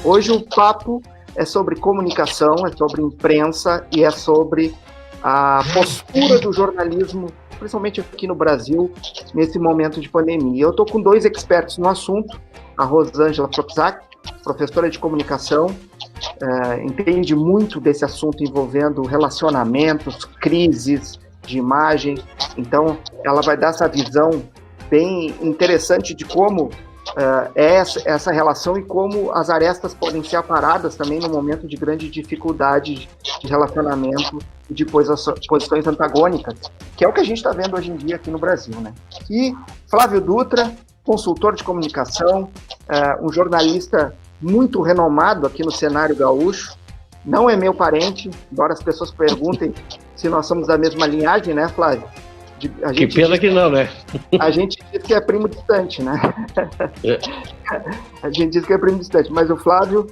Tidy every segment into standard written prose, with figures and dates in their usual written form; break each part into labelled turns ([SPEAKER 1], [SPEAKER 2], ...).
[SPEAKER 1] Hoje o papo é sobre comunicação, é sobre imprensa e é sobre a postura do jornalismo, principalmente aqui no Brasil, nesse momento de pandemia. Eu estou com 2 expertos no assunto, a Rosângela Propsac, professora de comunicação, entende muito desse assunto envolvendo relacionamentos, crises de imagem, então ela vai dar essa visão bem interessante de como é essa relação e como as arestas podem ser aparadas também no momento de grande dificuldade de relacionamento e de posições antagônicas, que é o que a gente está vendo hoje em dia aqui no Brasil, né? E Flávio Dutra, consultor de comunicação, um jornalista muito renomado aqui no cenário gaúcho, não é meu parente, embora as pessoas perguntem se nós somos da mesma linhagem, né, Flávio?
[SPEAKER 2] Que pena que não, né?
[SPEAKER 1] A gente diz que é primo distante, né? A gente diz que é primo distante, mas o Flávio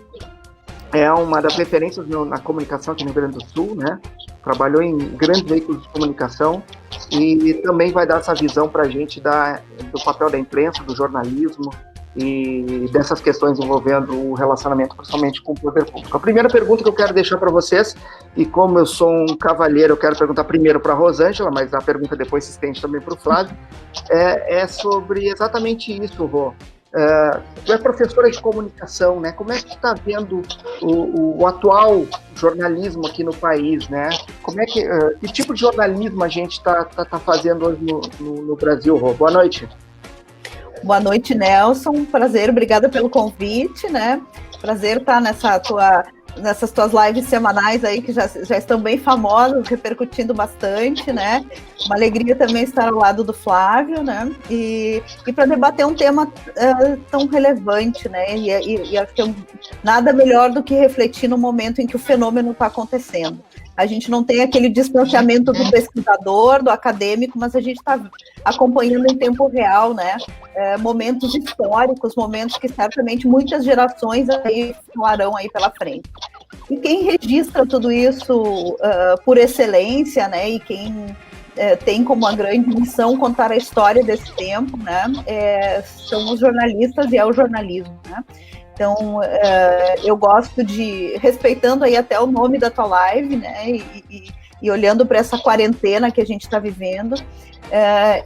[SPEAKER 1] é uma das referências na comunicação aqui no Rio Grande do Sul, né? Trabalhou em grandes veículos de comunicação e também vai dar essa visão para a gente do papel da imprensa, do jornalismo e dessas questões envolvendo o relacionamento, principalmente com o poder público. A primeira pergunta que eu quero deixar para vocês, e como eu sou um cavalheiro, eu quero perguntar primeiro para a Rosângela, mas a pergunta depois se estende também para o Flávio, é sobre exatamente isso, Rô. Tu é professora de comunicação, né? Como é que tu está vendo o atual jornalismo aqui no país, né? Como é que tipo de jornalismo a gente está fazendo hoje no Brasil, Rô? Boa noite.
[SPEAKER 3] Boa noite, Nelson. Prazer, obrigada pelo convite, né? Prazer estar nessas tuas lives semanais aí, que já estão bem famosas, repercutindo bastante, né? Uma alegria também estar ao lado do Flávio, né? E para debater um tema tão relevante, né? E acho que nada melhor do que refletir no momento em que o fenômeno está acontecendo. A gente não tem aquele distanciamento do pesquisador, do acadêmico, mas a gente está acompanhando em tempo real, né? Momentos históricos, momentos que certamente muitas gerações aí falarão aí pela frente. E quem registra tudo isso por excelência, né? E quem tem como a grande missão contar a história desse tempo, né? São os jornalistas e é o jornalismo, né? Então, eu gosto de, respeitando aí até o nome da tua live, né, e olhando para essa quarentena que a gente está vivendo,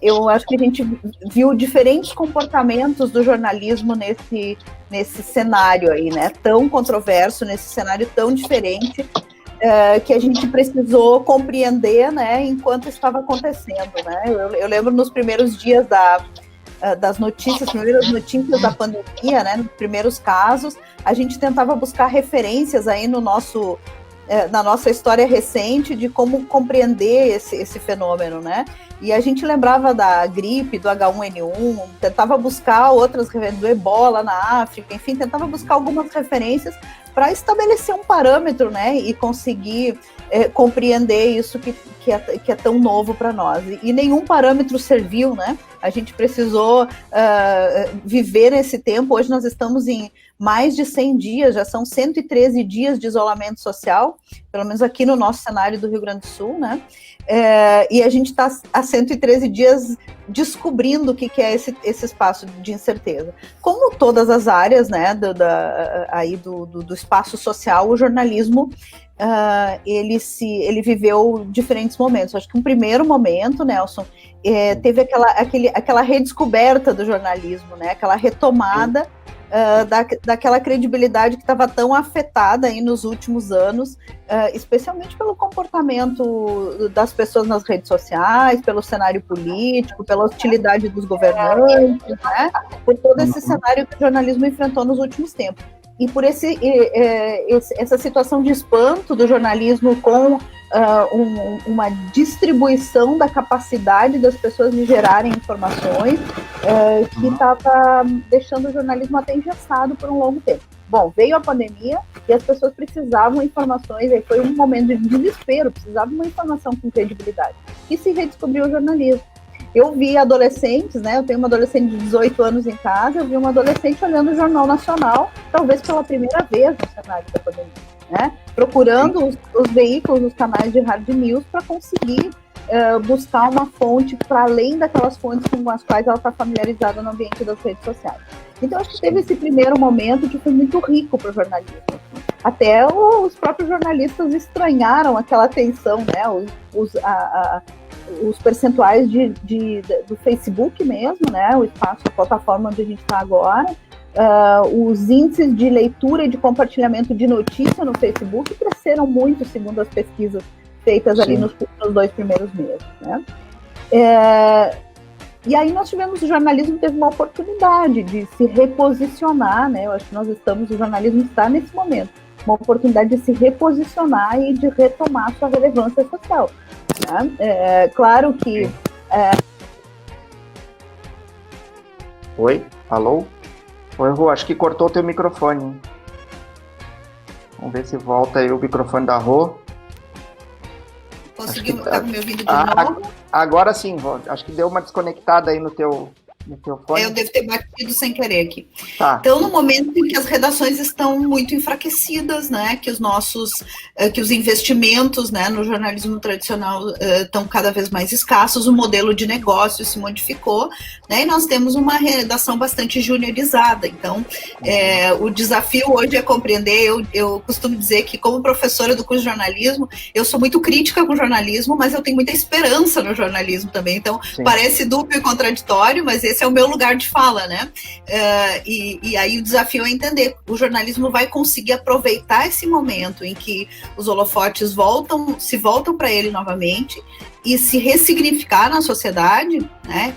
[SPEAKER 3] eu acho que a gente viu diferentes comportamentos do jornalismo nesse cenário aí, né, tão controverso, nesse cenário tão diferente, que a gente precisou compreender, né, enquanto estava acontecendo, né. Eu lembro nos primeiros dias das primeiras notícias da pandemia, né, nos primeiros casos, a gente tentava buscar referências aí na nossa história recente de como compreender esse fenômeno, né, e a gente lembrava da gripe, do H1N1, tentava buscar outras referências, do ebola na África, enfim, tentava buscar algumas referências para estabelecer um parâmetro, né, e conseguir compreender isso que é tão novo para nós. E nenhum parâmetro serviu, né? A gente precisou viver nesse tempo. Hoje nós estamos em mais de 100 dias, já são 113 dias de isolamento social, pelo menos aqui no nosso cenário do Rio Grande do Sul, né? E a gente está há 113 dias descobrindo o que é esse espaço de incerteza. Como todas as áreas, né, do espaço social, o jornalismo ele viveu diferentes momentos. Acho que um primeiro momento, Nelson, teve aquela redescoberta do jornalismo, né, aquela retomada daquela credibilidade que estava tão afetada aí nos últimos anos, especialmente pelo comportamento das pessoas nas redes sociais, pelo cenário político, pela hostilidade dos governantes, né, por todo esse cenário que o jornalismo enfrentou nos últimos tempos. E por essa situação de espanto do jornalismo com uma distribuição da capacidade das pessoas de gerarem informações que estava deixando o jornalismo até engessado por um longo tempo. Bom, veio a pandemia e as pessoas precisavam de informações, aí foi um momento de desespero, precisavam de uma informação com credibilidade. E se redescobriu o jornalismo. Eu vi adolescentes, né? Eu tenho uma adolescente de 18 anos em casa, eu vi uma adolescente olhando o Jornal Nacional, talvez pela primeira vez no cenário da pandemia, né? Procurando os veículos, os canais de hard news para conseguir buscar uma fonte para além daquelas fontes com as quais ela está familiarizada no ambiente das redes sociais. Então, acho que teve esse primeiro momento que foi muito rico para o jornalismo. Até os próprios jornalistas estranharam aquela tensão, né? Os percentuais do Facebook mesmo, né? O espaço, a plataforma onde a gente está agora, os índices de leitura e de compartilhamento de notícia no Facebook cresceram muito, segundo as pesquisas feitas ali nos 2 primeiros meses, né? E aí nós tivemos, o jornalismo teve uma oportunidade de se reposicionar, né? Eu acho que o jornalismo está nesse momento, uma oportunidade de se reposicionar e de retomar sua relevância social, né? Claro que...
[SPEAKER 1] Oi? Alô? Oi, Rô, acho que cortou o teu microfone, hein? Vamos ver se volta aí o microfone da Rô.
[SPEAKER 3] Conseguiu estar me ouvindo de novo?
[SPEAKER 1] Agora sim, Rô. Acho que deu uma desconectada aí no teu fone.
[SPEAKER 3] Eu devo ter batido sem querer aqui.
[SPEAKER 1] Tá.
[SPEAKER 3] Então, no momento em que as redações estão muito enfraquecidas, né, que os investimentos, né, no jornalismo tradicional estão cada vez mais escassos, o modelo de negócio se modificou, né, e nós temos uma redação bastante juniorizada. Então, o desafio hoje é compreender, eu costumo dizer que, como professora do curso de jornalismo, eu sou muito crítica com o jornalismo, mas eu tenho muita esperança no jornalismo também. Então, parece dúbio e contraditório, mas esse é o meu lugar de fala, né? E aí o desafio é entender, o jornalismo vai conseguir aproveitar esse momento em que os holofotes se voltam para ele novamente e se ressignificar na sociedade, né?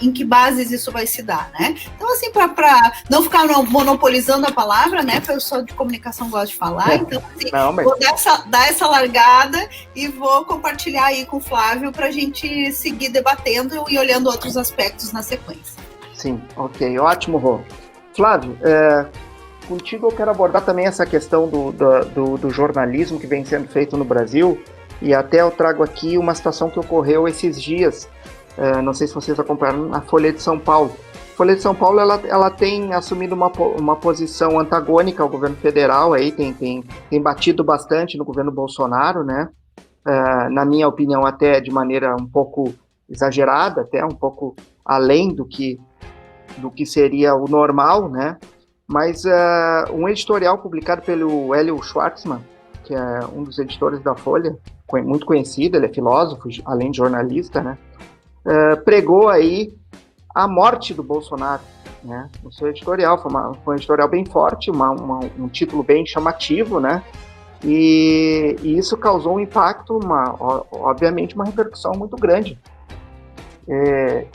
[SPEAKER 3] Em que bases isso vai se dar, né? Então, assim, para não ficar monopolizando a palavra, né? Eu sou de comunicação, gosto de falar, então, assim, vou dar essa largada e vou compartilhar aí com o Flávio para a gente seguir debatendo e olhando outros aspectos na sequência.
[SPEAKER 1] Sim, ok, ótimo, Rô. Flávio, contigo eu quero abordar também essa questão do jornalismo que vem sendo feito no Brasil, e até eu trago aqui uma situação que ocorreu esses dias, não sei se vocês acompanharam, na Folha de São Paulo. A Folha de São Paulo ela tem assumido uma posição antagônica ao governo federal, aí tem batido bastante no governo Bolsonaro, né? Na minha opinião, até de maneira um pouco exagerada, até um pouco além do que seria o normal, né? Mas um editorial publicado pelo Hélio Schwartzman, que é um dos editores da Folha, muito conhecido, ele é filósofo, além de jornalista, né? Pregou aí a morte do Bolsonaro, né? No seu editorial, foi um editorial bem forte, um título bem chamativo, né? E isso causou um impacto, obviamente, uma repercussão muito grande.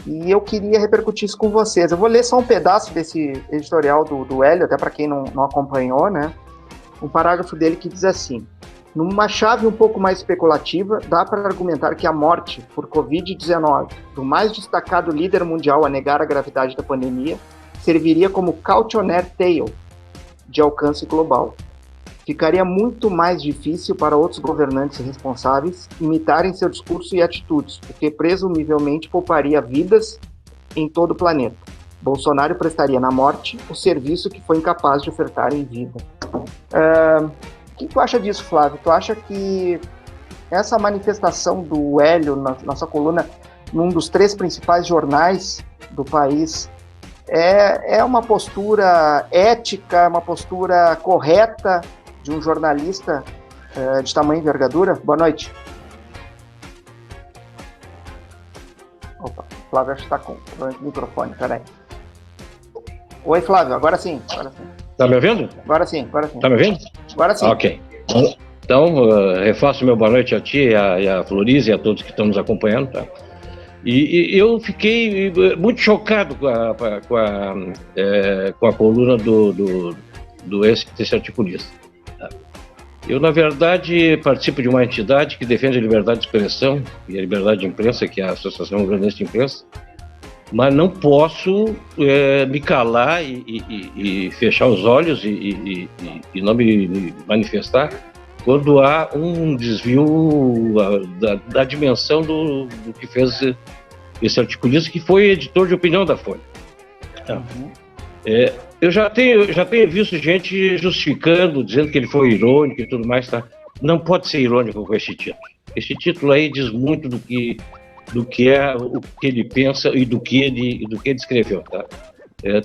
[SPEAKER 1] E eu queria repercutir isso com vocês. Eu vou ler só um pedaço desse editorial do Hélio, até para quem não acompanhou, né? Um parágrafo dele que diz assim: numa chave um pouco mais especulativa, dá para argumentar que a morte por Covid-19 do mais destacado líder mundial a negar a gravidade da pandemia serviria como cautionary tale de alcance global. Ficaria muito mais difícil para outros governantes responsáveis imitarem seu discurso e atitudes, o que presumivelmente pouparia vidas em todo o planeta. Bolsonaro prestaria na morte o serviço que foi incapaz de ofertar em vida. O que tu acha disso, Flávio? Tu acha que essa manifestação do Hélio na nossa coluna, num dos 3 principais jornais do país, é uma postura ética, uma postura correta de um jornalista de tamanho e envergadura? Boa noite. Opa, o Flávio acho que está com o microfone, peraí. Oi, Flávio, agora sim.
[SPEAKER 2] Tá me ouvindo?
[SPEAKER 1] Agora sim.
[SPEAKER 2] Tá me ouvindo?
[SPEAKER 1] Agora sim.
[SPEAKER 2] Ok. Então, refaço meu boa noite a ti, a Florize e a todos que estão nos acompanhando, tá? E eu fiquei muito chocado com a coluna desse articulista. Tá? Eu, na verdade, participo de uma entidade que defende a liberdade de expressão e a liberdade de imprensa, que é a Associação Rio-Grandense de Imprensa, mas não posso me calar e fechar os olhos e não me manifestar quando há um desvio da dimensão do que fez esse articulista, que foi editor de opinião da Folha. Uhum. Eu já tenho visto gente justificando, dizendo que ele foi irônico e tudo mais, tá? Não pode ser irônico com esse título. Esse título aí diz muito do que é o que ele pensa e do que ele escreveu, tá?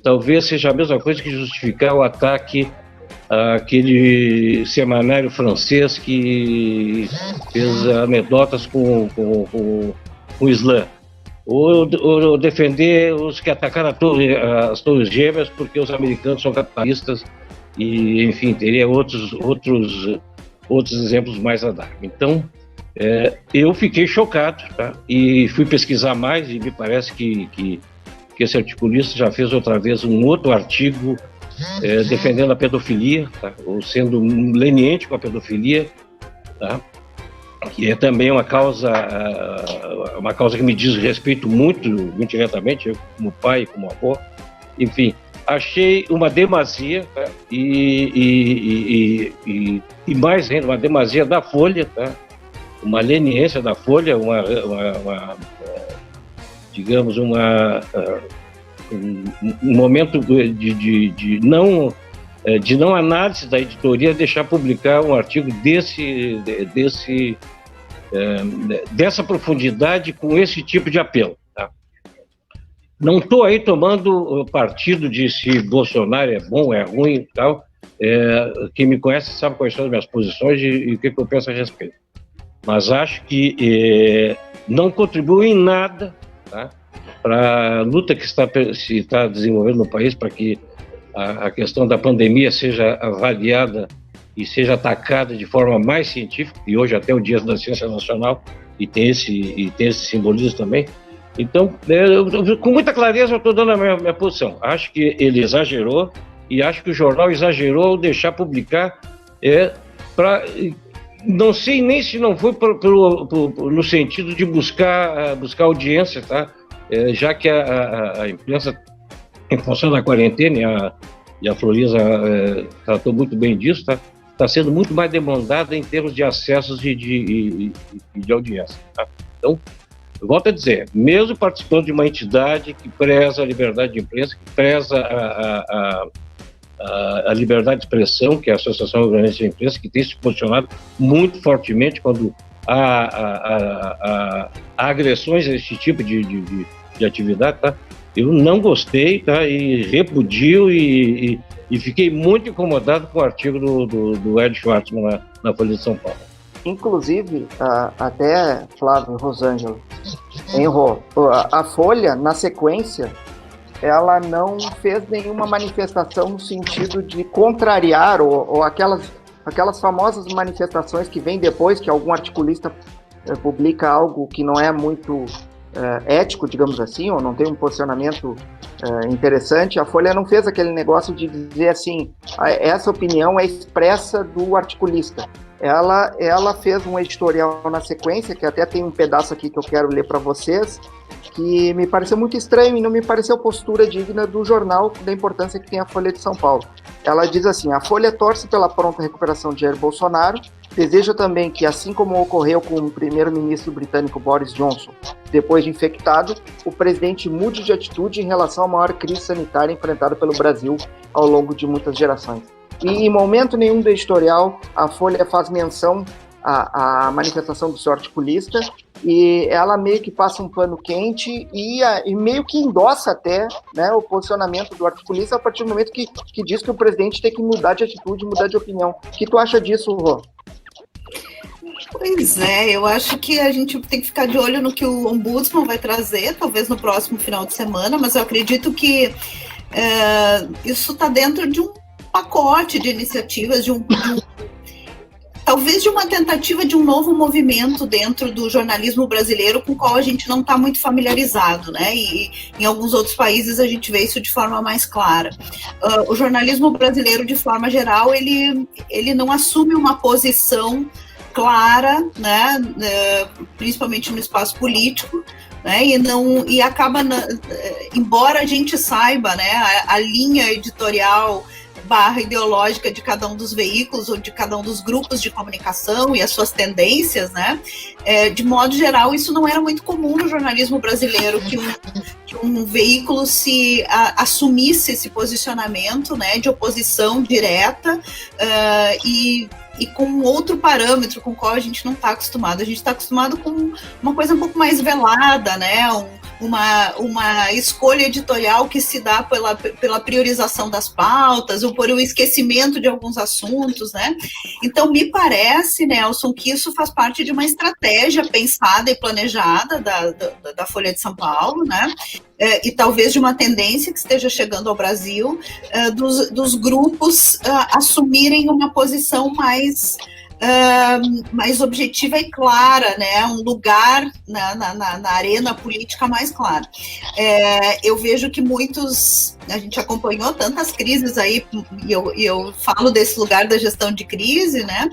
[SPEAKER 2] talvez seja a mesma coisa que justificar o ataque àquele semanário francês que fez anedotas com o Islã. Ou defender os que atacaram as Torres Gêmeas porque os americanos são capitalistas e, enfim, teria outros exemplos mais a dar. Então, eu fiquei chocado, tá? E fui pesquisar mais e me parece que esse articulista já fez outra vez um outro artigo defendendo a pedofilia, tá? Ou sendo leniente com a pedofilia, tá? Que é também uma causa que me diz respeito muito diretamente, eu como pai, como avô, enfim, achei uma demasia, tá? E mais ainda, uma demasia da Folha, tá? Uma leniência da Folha, digamos, um momento de não análise da editoria, deixar publicar um artigo dessa profundidade com esse tipo de apelo. Tá? Não estou aí tomando partido de se Bolsonaro é bom, é ruim e tal. Quem me conhece sabe quais são as minhas posições e o que eu penso a respeito. Mas acho que não contribui em nada, tá, para a luta que se está desenvolvendo no país, para que a questão da pandemia seja avaliada e seja atacada de forma mais científica, e hoje até o Dia da Ciência Nacional, e tem esse simbolismo também. Então, com muita clareza eu estou dando a minha posição. Acho que ele exagerou, e acho que o jornal exagerou ao deixar publicar, não sei nem se não foi no sentido de buscar audiência, tá? Já que a imprensa, em função da quarentena, e a Floriza tratou muito bem disso, tá? Está sendo muito mais demandada em termos de acessos e de audiência. Tá? Então, eu volto a dizer, mesmo participando de uma entidade que preza a liberdade de imprensa, que preza a liberdade de expressão, que é a Associação Organizada de Imprensa, que tem se posicionado muito fortemente quando há agressões a esse tipo de atividade, tá? Eu não gostei, tá? E repudio e fiquei muito incomodado com o artigo do Ed Schwartzman na Folha de São Paulo.
[SPEAKER 1] Inclusive, até, Flávio, Rosângela, a Folha, na sequência, ela não fez nenhuma manifestação no sentido de contrariar ou aquelas famosas manifestações que vêm depois que algum articulista publica algo que não é muito ético, digamos assim, ou não tem um posicionamento interessante. A Folha não fez aquele negócio de dizer assim, essa opinião é expressa do articulista. Ela fez um editorial na sequência, que até tem um pedaço aqui que eu quero ler para vocês, que me pareceu muito estranho e não me pareceu postura digna do jornal, da importância que tem a Folha de São Paulo. Ela diz assim: a Folha torce pela pronta recuperação de Jair Bolsonaro, deseja também que, assim como ocorreu com o primeiro-ministro britânico Boris Johnson, depois de infectado, o presidente mude de atitude em relação à maior crise sanitária enfrentada pelo Brasil ao longo de muitas gerações. E em momento nenhum do editorial, a Folha faz menção à manifestação do seu articulista, e ela meio que passa um pano quente e meio que endossa até, né, o posicionamento do articulista a partir do momento que diz que o presidente tem que mudar de atitude, mudar de opinião. O que tu acha disso, Rô?
[SPEAKER 3] Pois é, eu acho que a gente tem que ficar de olho no que o Ombudsman vai trazer, talvez no próximo final de semana, mas eu acredito que isso está dentro de um pacote de iniciativas, talvez de uma tentativa de um novo movimento dentro do jornalismo brasileiro com o qual a gente não está muito familiarizado, né? E em alguns outros países a gente vê isso de forma mais clara. O jornalismo brasileiro, de forma geral, ele não assume uma posição clara, né? Principalmente no espaço político, né? E acaba, embora a gente saiba, né, a linha editorial /ideológica de cada um dos veículos ou de cada um dos grupos de comunicação e as suas tendências, né? De modo geral, isso não era muito comum no jornalismo brasileiro, que um veículo assumisse esse posicionamento, né, de oposição direta e com outro parâmetro com o qual a gente não está acostumado. A gente está acostumado com uma coisa um pouco mais velada, né? uma escolha editorial que se dá pela priorização das pautas ou por o esquecimento de alguns assuntos, né? Então, me parece, Nelson, que isso faz parte de uma estratégia pensada e planejada da Folha de São Paulo, né? E talvez de uma tendência que esteja chegando ao Brasil, dos grupos assumirem uma posição mais objetiva e clara, né? Um lugar na arena política mais claro. Eu vejo que a gente acompanhou tantas crises aí, e eu falo desse lugar da gestão de crise, né?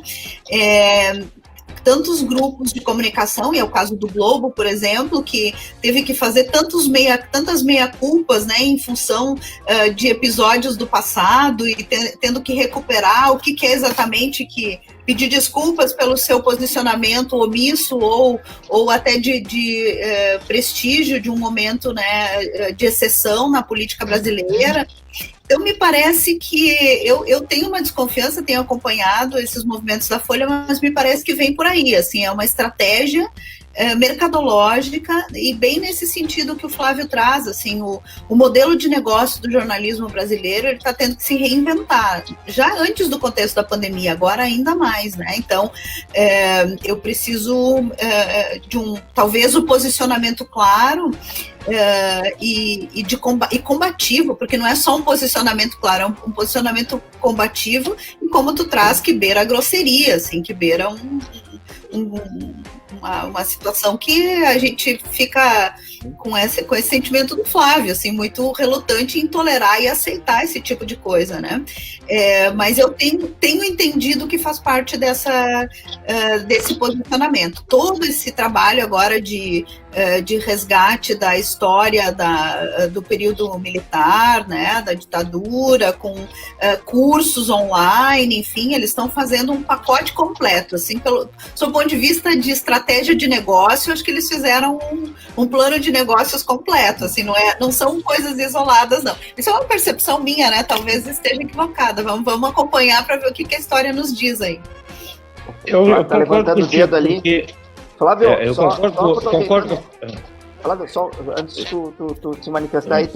[SPEAKER 3] Tantos grupos de comunicação, e é o caso do Globo, por exemplo, que teve que fazer tantas meia-culpas, né, em função de episódios do passado e tendo que recuperar o que é exatamente que pedir desculpas pelo seu posicionamento omisso ou até de prestígio de um momento, né, de exceção na política brasileira. Então, me parece que eu tenho uma desconfiança, tenho acompanhado esses movimentos da Folha, mas me parece que vem por aí, assim, é uma estratégia mercadológica e bem nesse sentido que o Flávio traz, assim, o modelo de negócio do jornalismo brasileiro, ele está tendo que se reinventar, já antes do contexto da pandemia, agora ainda mais, né? Então, eu preciso de talvez o posicionamento claro e combativo, porque não é só um posicionamento claro, é um posicionamento combativo, e como tu traz, que beira a grosseria, assim, que beira uma situação que a gente fica com esse sentimento do Flávio, assim, muito relutante em tolerar e aceitar esse tipo de coisa, né? Mas eu tenho entendido que faz parte desse posicionamento. Todo esse trabalho agora de resgate da história do período militar, né, da ditadura, com cursos online, enfim, eles estão fazendo um pacote completo, assim, sob o ponto de vista de estratégia de negócio, acho que eles fizeram um plano de negócios completo, assim, não são coisas isoladas, não. Isso é uma percepção minha, né, talvez esteja equivocada, vamos acompanhar para ver o que a história nos diz aí.
[SPEAKER 2] Eu
[SPEAKER 1] tá levantando o dedo ali. Porque... Flávio,
[SPEAKER 2] eu concordo.
[SPEAKER 1] Flávio, só antes de tu se manifestar, aí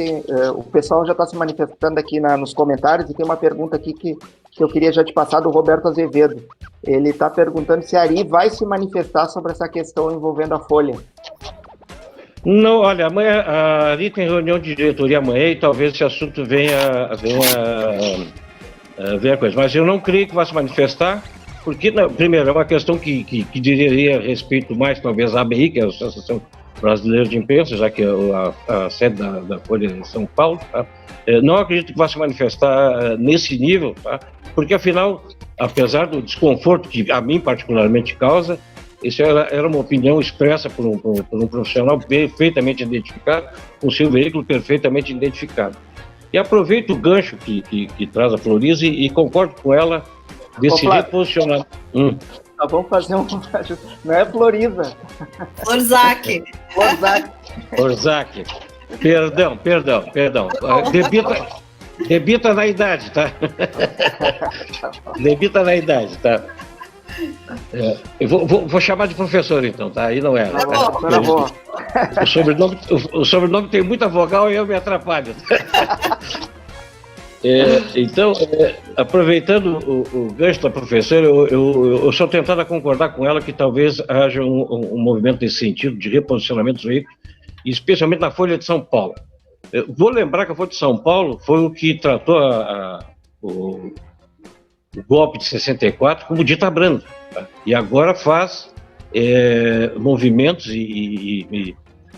[SPEAKER 1] o pessoal já está se manifestando aqui nos comentários, e tem uma pergunta aqui que eu queria já te passar, do Roberto Azevedo. Ele está perguntando se a Ari vai se manifestar sobre essa questão envolvendo a Folha.
[SPEAKER 2] Não, olha, amanhã a Ari tem reunião de diretoria amanhã e talvez esse assunto venha a coisa, mas eu não creio que vai se manifestar. Porque, primeiro, é uma questão que diria respeito mais, talvez, à ABI, que é a Associação Brasileira de Imprensa, já que a sede da Folha é em São Paulo, tá? Não acredito que vá se manifestar nesse nível, tá? Porque, afinal, apesar do desconforto que a mim particularmente causa, isso era uma opinião expressa por um profissional perfeitamente identificado, com seu veículo perfeitamente identificado. E aproveito o gancho que traz a Floriza e concordo com ela, decidir posicionar.
[SPEAKER 1] Vamos fazer não é Floriza.
[SPEAKER 3] Orzac.
[SPEAKER 2] Perdão. Debita na idade, tá? Debita na idade, tá? Eu vou chamar de professor, então, tá? Aí não é.
[SPEAKER 1] Tá bom.
[SPEAKER 2] O sobrenome tem muita vogal e eu me atrapalho. Então, aproveitando o gancho da professora, eu estou tentando concordar com ela que talvez haja um movimento nesse sentido de reposicionamento dos veículos, especialmente na Folha de São Paulo. Vou lembrar que a Folha de São Paulo foi o que tratou o golpe de 64 como dita branda, tá? E agora faz movimentos e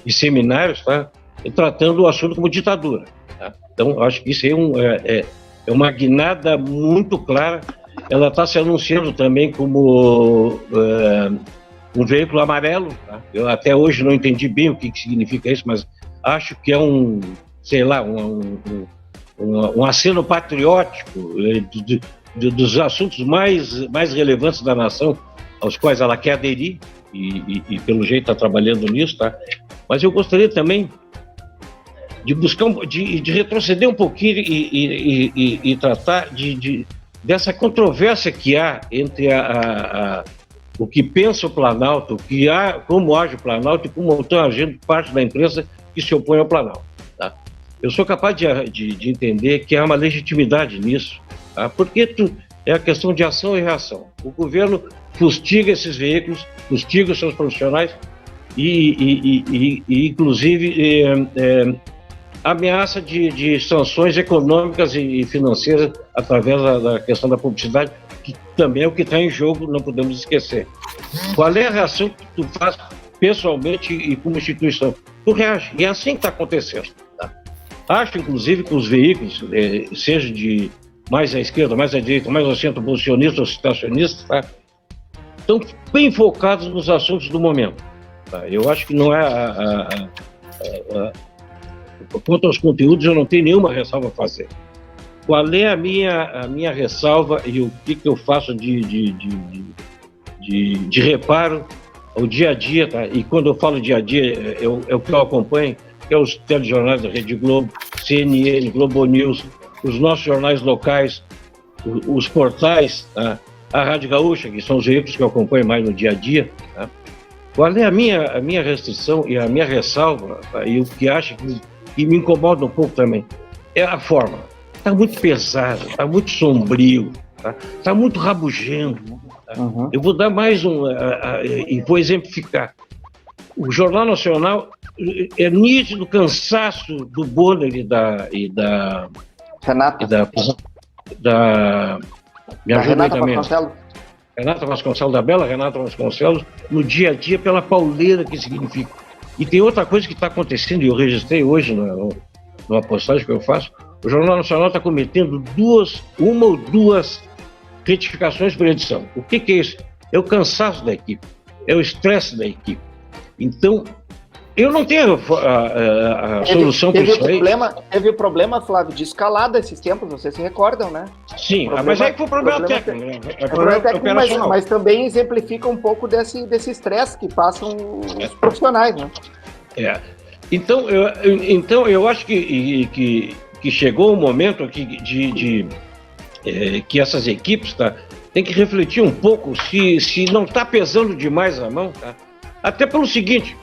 [SPEAKER 2] seminários, tá? Tratando o assunto como ditadura. Tá? Então, acho que isso é uma guinada muito clara. Ela está se anunciando também como um veículo amarelo. Tá? Eu até hoje não entendi bem o que significa isso, mas acho que é um aceno patriótico dos assuntos mais relevantes da nação, aos quais ela quer aderir, e pelo jeito está trabalhando nisso. Tá? Mas eu gostaria também de buscar, de retroceder um pouquinho e tratar dessa controvérsia que há entre o que pensa o Planalto, como age o Planalto e como estão agindo parte da imprensa que se opõem ao Planalto. Tá? Eu sou capaz de entender que há uma legitimidade nisso, tá? Porque é a questão de ação e reação. O governo fustiga esses veículos, fustiga os seus profissionais e inclusive, ameaça de sanções econômicas e financeiras através da questão da publicidade, que também é o que está em jogo, não podemos esquecer. Qual é a reação que tu faz pessoalmente e como instituição? Tu reage, e é assim que está acontecendo. Tá? Acho, inclusive, que os veículos, seja de mais à esquerda, mais à direita, mais ao centro, posicionistas ou citacionistas, tá? Estão bem focados nos assuntos do momento. Tá? Eu acho que não é quanto aos conteúdos, eu não tenho nenhuma ressalva a fazer. Qual é a minha ressalva e o que eu faço de reparo ao dia a dia, tá? E quando eu falo dia a dia, é o que eu acompanho, que é os telejornais da Rede Globo, CNN, Globo News, os nossos jornais locais, os portais, tá? A Rádio Gaúcha, que são os veículos que eu acompanho mais no dia a dia. Tá? Qual é a minha restrição e a minha ressalva, tá? E o que acho que me incomoda um pouco também, é a forma. Está muito pesado, está muito sombrio, está muito rabugento. Tá? Uhum. Eu vou dar mais e vou exemplificar. O Jornal Nacional é nítido cansaço do Bonner e da
[SPEAKER 1] Renata.
[SPEAKER 2] Me ajuda também.
[SPEAKER 1] Vasconcelos.
[SPEAKER 2] Renata Vasconcelos, da bela Renata Vasconcelos, no dia a dia, pela pauleira que significa. E tem outra coisa que está acontecendo, e eu registrei hoje numa postagem que eu faço. O Jornal Nacional está cometendo uma ou duas retificações por edição. O que é isso? É o cansaço da equipe, é o estresse da equipe. Então, eu não tenho a solução para isso aí.
[SPEAKER 1] Teve o problema, Flávio, de escalada esses tempos, vocês se recordam, né?
[SPEAKER 2] Sim, mas aí foi o problema técnico.
[SPEAKER 1] Mas também exemplifica um pouco desse estresse que passam os profissionais, né?
[SPEAKER 2] Então, eu acho que chegou o momento aqui que essas equipes, tá, tem que refletir um pouco se não está pesando demais a mão, tá? Até pelo seguinte,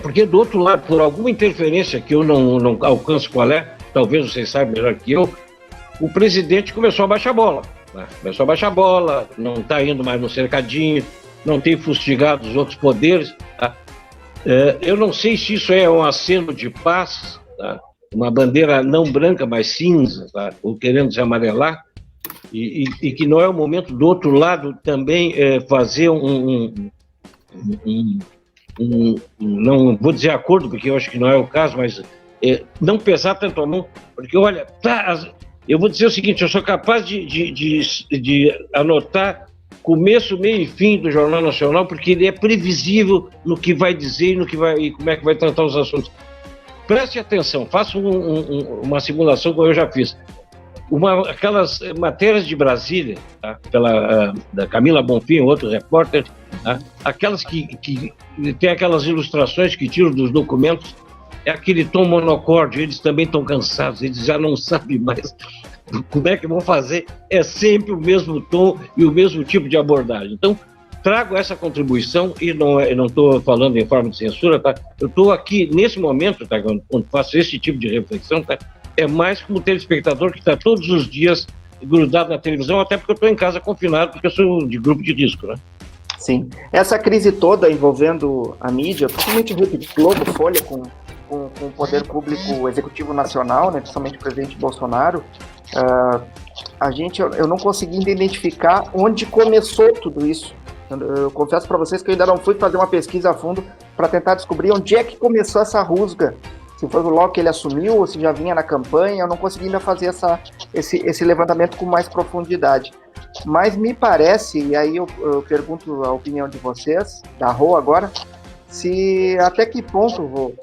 [SPEAKER 2] porque do outro lado, por alguma interferência que eu não alcanço qual é, talvez vocês saibam melhor que eu, o presidente começou a baixar a bola. Né? Começou a baixar a bola, não está indo mais no cercadinho, não tem fustigado os outros poderes. Tá? Eu não sei se isso é um aceno de paz, tá? Uma bandeira não branca, mas cinza, tá? Ou querendo se amarelar, e que não é o momento do outro lado também fazer não vou dizer acordo, porque eu acho que não é o caso, mas não pesar tanto a mão, porque olha, eu vou dizer o seguinte, eu sou capaz de anotar começo, meio e fim do Jornal Nacional, porque ele é previsível no que vai dizer e como é que vai tratar os assuntos. Preste atenção, faça uma simulação como eu já fiz. Aquelas matérias de Brasília, tá? Da Camila Bonfim, outro repórter, tá? Aquelas que tem aquelas ilustrações que tiram dos documentos, é aquele tom monocórdio, eles também estão cansados, eles já não sabem mais como é que vão fazer, é sempre o mesmo tom e o mesmo tipo de abordagem. Então, trago essa contribuição e não estou falando em forma de censura, tá? Eu estou aqui, nesse momento, tá? Quando faço esse tipo de reflexão, tá? É mais como telespectador que está todos os dias grudado na televisão, até porque eu estou em casa confinado, porque eu sou de grupo de risco, né?
[SPEAKER 1] Sim. Essa crise toda envolvendo a mídia, principalmente Rede Globo, Folha, com o poder público executivo nacional, né, principalmente o presidente Bolsonaro, eu não consegui identificar onde começou tudo isso. Eu confesso para vocês que eu ainda não fui fazer uma pesquisa a fundo para tentar descobrir onde é que começou essa rusga. Se foi logo que ele assumiu ou se já vinha na campanha, eu não consegui ainda fazer esse levantamento com mais profundidade. Mas me parece, e aí eu pergunto a opinião de vocês, da Rô agora, se até que ponto, Rô,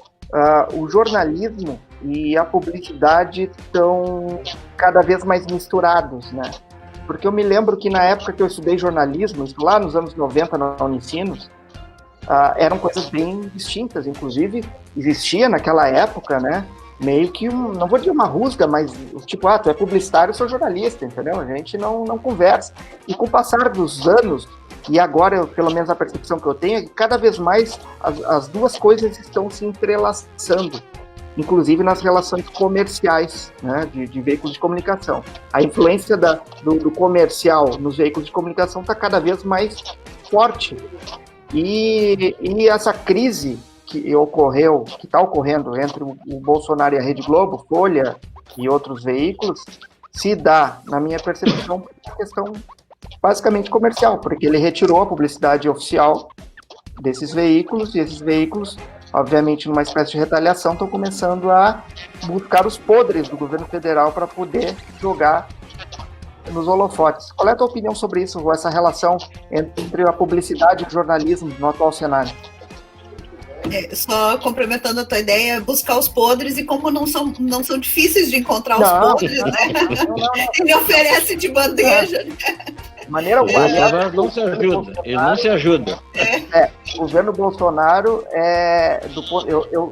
[SPEAKER 1] o jornalismo e a publicidade estão cada vez mais misturados, né? Porque eu me lembro que na época que eu estudei jornalismo, lá nos anos 90 na Unicinos, eram coisas bem distintas, inclusive existia naquela época, né, meio que não vou dizer uma rusga, mas tipo, tu é publicitário, eu sou jornalista, entendeu? A gente não conversa. E com o passar dos anos, E agora, pelo menos a percepção que eu tenho, é que cada vez mais as duas coisas estão se entrelaçando, inclusive nas relações comerciais, né, de veículos de comunicação. A influência do comercial nos veículos de comunicação está cada vez mais forte. E essa crise que está ocorrendo entre o Bolsonaro e a Rede Globo, Folha e outros veículos, se dá, na minha percepção, por uma questão basicamente comercial, porque ele retirou a publicidade oficial desses veículos, e esses veículos, obviamente, numa espécie de retaliação, estão começando a buscar os podres do governo federal para poder jogar nos holofotes. Qual é a tua opinião sobre isso, essa relação entre a publicidade e o jornalismo no atual cenário?
[SPEAKER 3] Só complementando a tua ideia, buscar os podres, e como não são difíceis de encontrar os podres, né? Ele oferece de bandeja.
[SPEAKER 1] De maneira alguma.
[SPEAKER 2] Ele não se ajuda.
[SPEAKER 1] O governo Bolsonaro,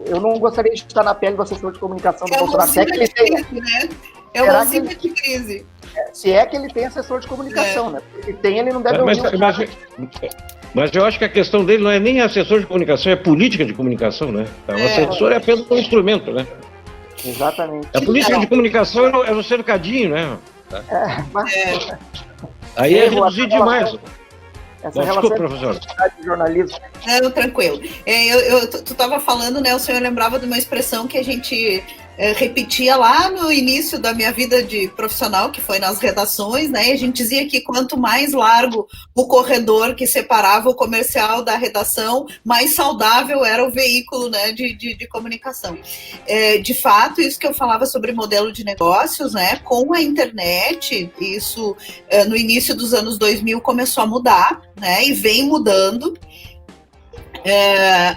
[SPEAKER 1] eu não gostaria de estar na pele do assessor de comunicação do Bolsonaro. Se é que ele tem,
[SPEAKER 3] né? É uma usina de crise.
[SPEAKER 1] Se é que ele tem assessor de comunicação, né? Porque se tem, ele não deve ouvir.
[SPEAKER 2] Mas eu acho que a questão dele não é nem assessor de comunicação, é política de comunicação, né? O assessor é apenas um instrumento, né?
[SPEAKER 1] Exatamente.
[SPEAKER 2] A política de comunicação é no cercadinho, né? Aí é reduzir demais.
[SPEAKER 1] Essa relação
[SPEAKER 2] professor.
[SPEAKER 1] De jornalismo.
[SPEAKER 3] Não, tranquilo. Tu estava falando, né? O senhor lembrava de uma expressão que a gente repetia lá no início da minha vida de profissional, que foi nas redações, né? E a gente dizia que quanto mais largo o corredor que separava o comercial da redação, mais saudável era o veículo, né, de comunicação. De fato, isso que eu falava sobre modelo de negócios, né? Com a internet, isso no início dos anos 2000 começou a mudar, né? E vem mudando.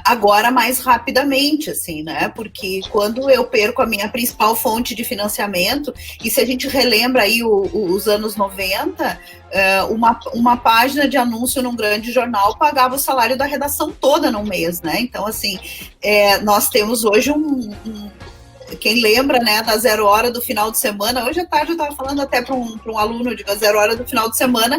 [SPEAKER 3] Agora mais rapidamente, assim, né? Porque quando eu perco a minha principal fonte de financiamento, e se a gente relembra aí os anos 90, uma página de anúncio num grande jornal pagava o salário da redação toda num mês, né? Então, assim, nós temos hoje quem lembra, né, da 0 hora do final de semana, hoje à tarde eu estava falando até para um aluno, digo, a 0 hora do final de semana,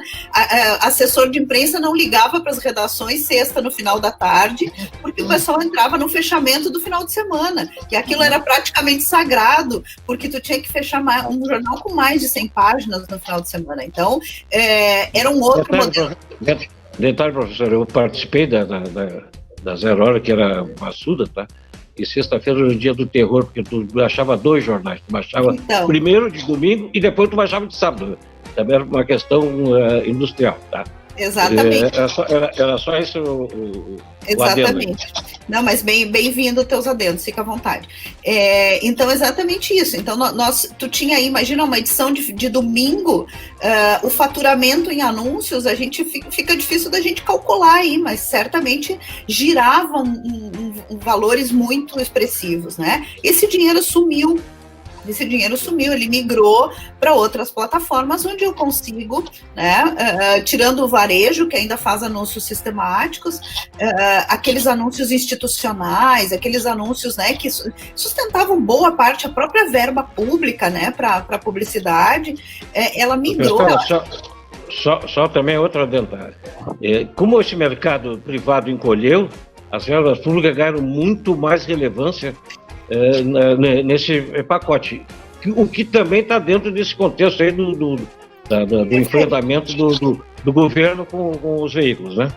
[SPEAKER 3] assessor de imprensa não ligava para as redações sexta no final da tarde, porque o pessoal entrava no fechamento do final de semana, e aquilo era praticamente sagrado, porque tu tinha que fechar um jornal com mais de 100 páginas no final de semana. Então, era um outro modelo.
[SPEAKER 2] Detalhe, professor, eu participei da 0 hora, que era maçuda, tá? E sexta-feira era o dia do terror, porque tu baixava 2 jornais. Tu baixava primeiro de domingo e depois tu baixava de sábado. Também era uma questão industrial, tá?
[SPEAKER 3] Exatamente.
[SPEAKER 2] Era só isso
[SPEAKER 3] Exatamente. Não, mas bem-vindo teus adendos, fica à vontade. Então, exatamente isso. Então, tu tinha aí, imagina uma edição de domingo, o faturamento em anúncios, a gente fica difícil da gente calcular aí, mas certamente giravam valores muito expressivos, né? Esse dinheiro sumiu, ele migrou para outras plataformas onde eu consigo, né, tirando o varejo, que ainda faz anúncios sistemáticos, aqueles anúncios institucionais, aqueles anúncios, né, que sustentavam boa parte, a própria verba pública, né, para publicidade, ela migrou.
[SPEAKER 2] Só também outra dentária. Como esse mercado privado encolheu, as verbas públicas ganharam muito mais relevância nesse pacote, o que também está dentro desse contexto aí do enfrentamento do governo com os veículos, né?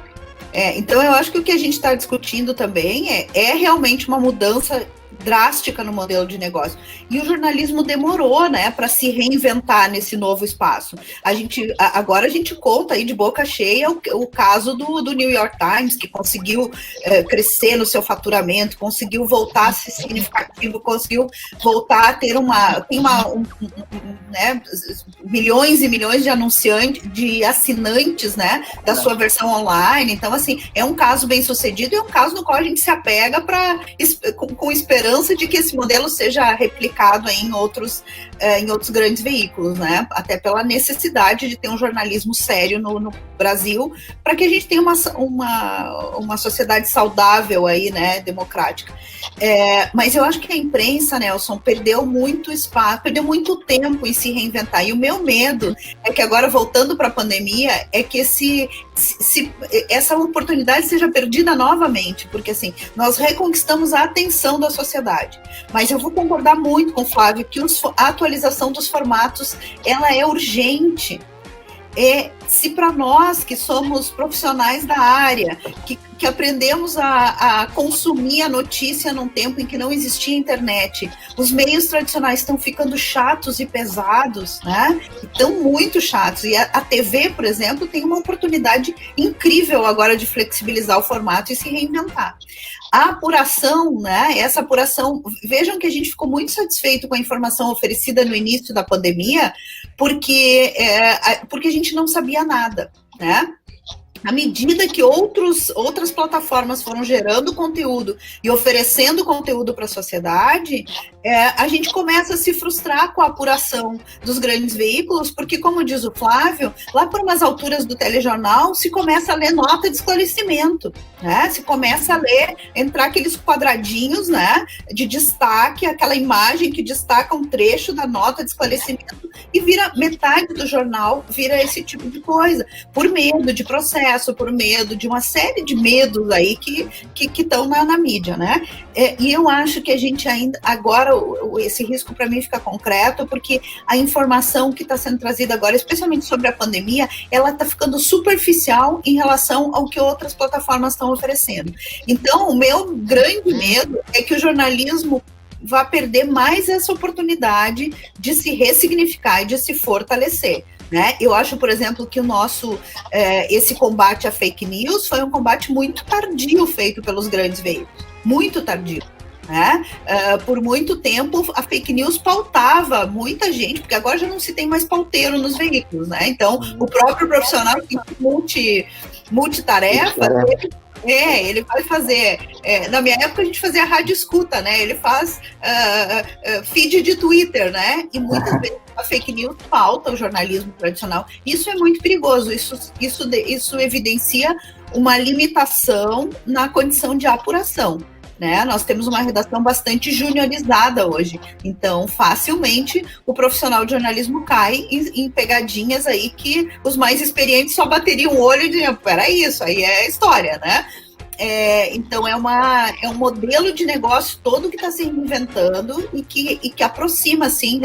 [SPEAKER 3] Então eu acho que o que a gente está discutindo também é realmente uma mudança drástica no modelo de negócio. E o jornalismo demorou, né, para se reinventar nesse novo espaço. Agora a gente conta aí de boca cheia o caso do New York Times, que conseguiu crescer no seu faturamento, conseguiu voltar a ser significativo, conseguiu voltar a ter né, milhões e milhões de assinantes, né, da sua versão online. Então, assim, é um caso bem sucedido e é um caso no qual a gente se apega com esperança de que esse modelo seja replicado em outros em outros grandes veículos, né? Até pela necessidade de ter um jornalismo sério no Brasil, para que a gente tenha uma sociedade saudável aí, né, democrática. Mas eu acho que a imprensa, Nelson, perdeu muito espaço, perdeu muito tempo em se reinventar. E o meu medo é que agora, voltando para a pandemia, é que essa oportunidade seja perdida novamente, porque assim, nós reconquistamos a atenção da sociedade. Mas eu vou concordar muito com o Flávio que a atualização dos formatos, ela é urgente. Se para nós que somos profissionais da área, que aprendemos a consumir a notícia num tempo em que não existia internet, os meios tradicionais estão ficando chatos e pesados, né? Estão muito chatos. E a TV, por exemplo, tem uma oportunidade incrível agora de flexibilizar o formato e se reinventar. A apuração, né? Essa apuração, vejam que a gente ficou muito satisfeito com a informação oferecida no início da pandemia, porque a gente não sabia nada, né? À medida que outras plataformas foram gerando conteúdo e oferecendo conteúdo para a sociedade, a gente começa a se frustrar com a apuração dos grandes veículos, porque, como diz o Flávio, lá por umas alturas do telejornal, se começa a ler nota de esclarecimento, né? Se começa a entrar aqueles quadradinhos, né, de destaque, aquela imagem que destaca um trecho da nota de esclarecimento e vira metade do jornal, vira esse tipo de coisa, por medo de processo, por medo de uma série de medos aí que estão na mídia, né? E eu acho que a gente ainda, agora, esse risco para mim fica concreto, porque a informação que está sendo trazida agora, especialmente sobre a pandemia, ela está ficando superficial em relação ao que outras plataformas estão oferecendo. Então, o meu grande medo é que o jornalismo vá perder mais essa oportunidade de se ressignificar e de se fortalecer. Né? Eu acho, por exemplo, que esse combate à fake news foi um combate muito tardio feito pelos grandes veículos, muito tardio. Né? Por muito tempo a fake news pautava muita gente, porque agora já não se tem mais pauteiro nos veículos, né? Então o próprio profissional que multitarefa, ele vai fazer. Na minha época a gente fazia rádio escuta, né? Ele faz feed de Twitter, né? E muitas vezes a fake news pauta o jornalismo tradicional. Isso é muito perigoso. Isso evidencia uma limitação na condição de apuração. Né? Nós temos uma redação bastante juniorizada hoje, então facilmente o profissional de jornalismo cai em pegadinhas aí que os mais experientes só bateriam o olho e diziam, peraí, isso aí é história, né? Então é um modelo de negócio todo que está se reinventando e que aproxima, assim,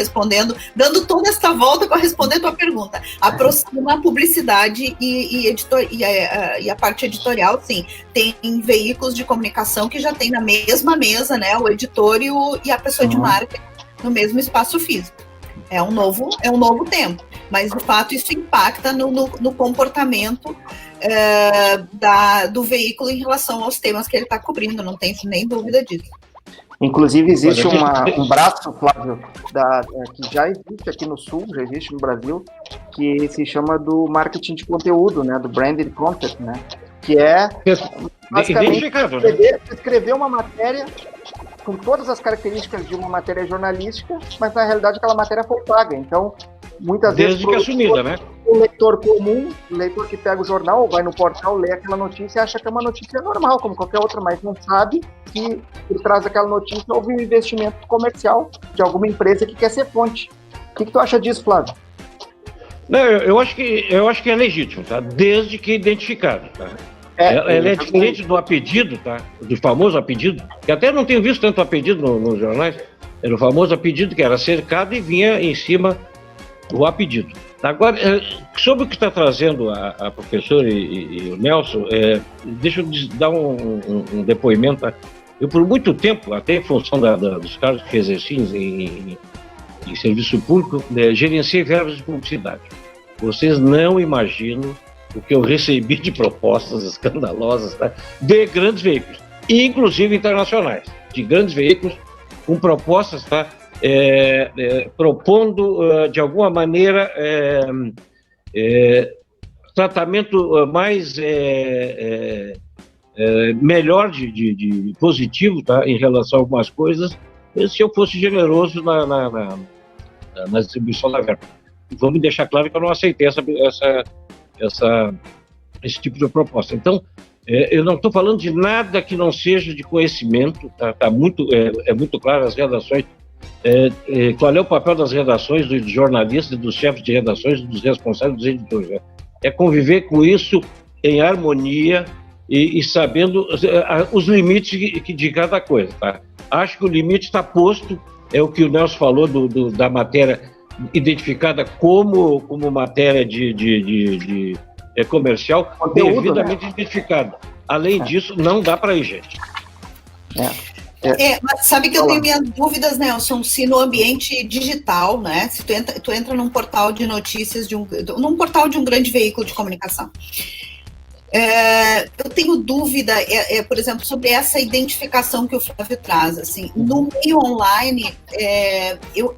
[SPEAKER 3] dando toda esta volta para responder a tua pergunta, aproxima a publicidade e a parte editorial, sim. Tem veículos de comunicação que já tem na mesma mesa, né, o editor e a pessoa de marketing no mesmo espaço físico. É um novo tempo, mas de fato isso impacta no comportamento do veículo em relação aos temas que ele está cobrindo, não tem nem dúvida disso.
[SPEAKER 1] Inclusive existe um braço, Flávio, que já existe aqui no Sul, já existe no Brasil, que se chama do marketing de conteúdo, né, do branded content, né, que é basicamente escrever uma matéria com todas as características de uma matéria jornalística, mas na realidade aquela matéria foi paga. Então, muitas vezes
[SPEAKER 2] que assumida, né?
[SPEAKER 1] O leitor comum, o leitor que pega o jornal ou vai no portal, lê aquela notícia e acha que é uma notícia normal, como qualquer outra, mas não sabe que por trás daquela notícia houve um investimento comercial de alguma empresa que quer ser fonte. O que tu acha disso, Flávio?
[SPEAKER 2] Não, eu acho que é legítimo, tá? Desde que identificado, tá? Ela é diferente do apedido, tá? Do famoso apedido, que até não tenho visto tanto apedido nos jornais. Era o famoso apedido que era cercado e vinha em cima o apedido. Agora, sobre o que está trazendo a professora e o Nelson, deixa eu dar um depoimento. Tá? Eu, por muito tempo, até em função dos cargos que exerci em serviço público, gerenciei verbas de publicidade. Vocês não imaginam o que eu recebi de propostas escandalosas, tá? De grandes veículos, inclusive internacionais, de grandes veículos com propostas, tá? Propondo, de alguma maneira, tratamento mais melhor de positivo, tá? Em relação a algumas coisas, se eu fosse generoso na distribuição da verba. Vamos deixar claro que eu não aceitei esse tipo de proposta. Então, eu não estou falando de nada que não seja de conhecimento, tá muito, é muito claro as redações, qual é o papel das redações, dos jornalistas, dos chefes de redações, dos responsáveis, dos editores. Né? É conviver com isso em harmonia e sabendo os limites de cada coisa. Tá? Acho que o limite está posto, é o que o Nelson falou da matéria identificada como matéria de comercial, conteúdo, devidamente, né? Identificada. Além disso, não dá para ir, gente.
[SPEAKER 4] Mas sabe que eu tenho minhas dúvidas, Nelson, se no ambiente digital, né, se tu entra num portal de notícias, num portal de um grande veículo de comunicação, eu tenho dúvida, por exemplo, sobre essa identificação que o Flávio traz, assim, no meio online,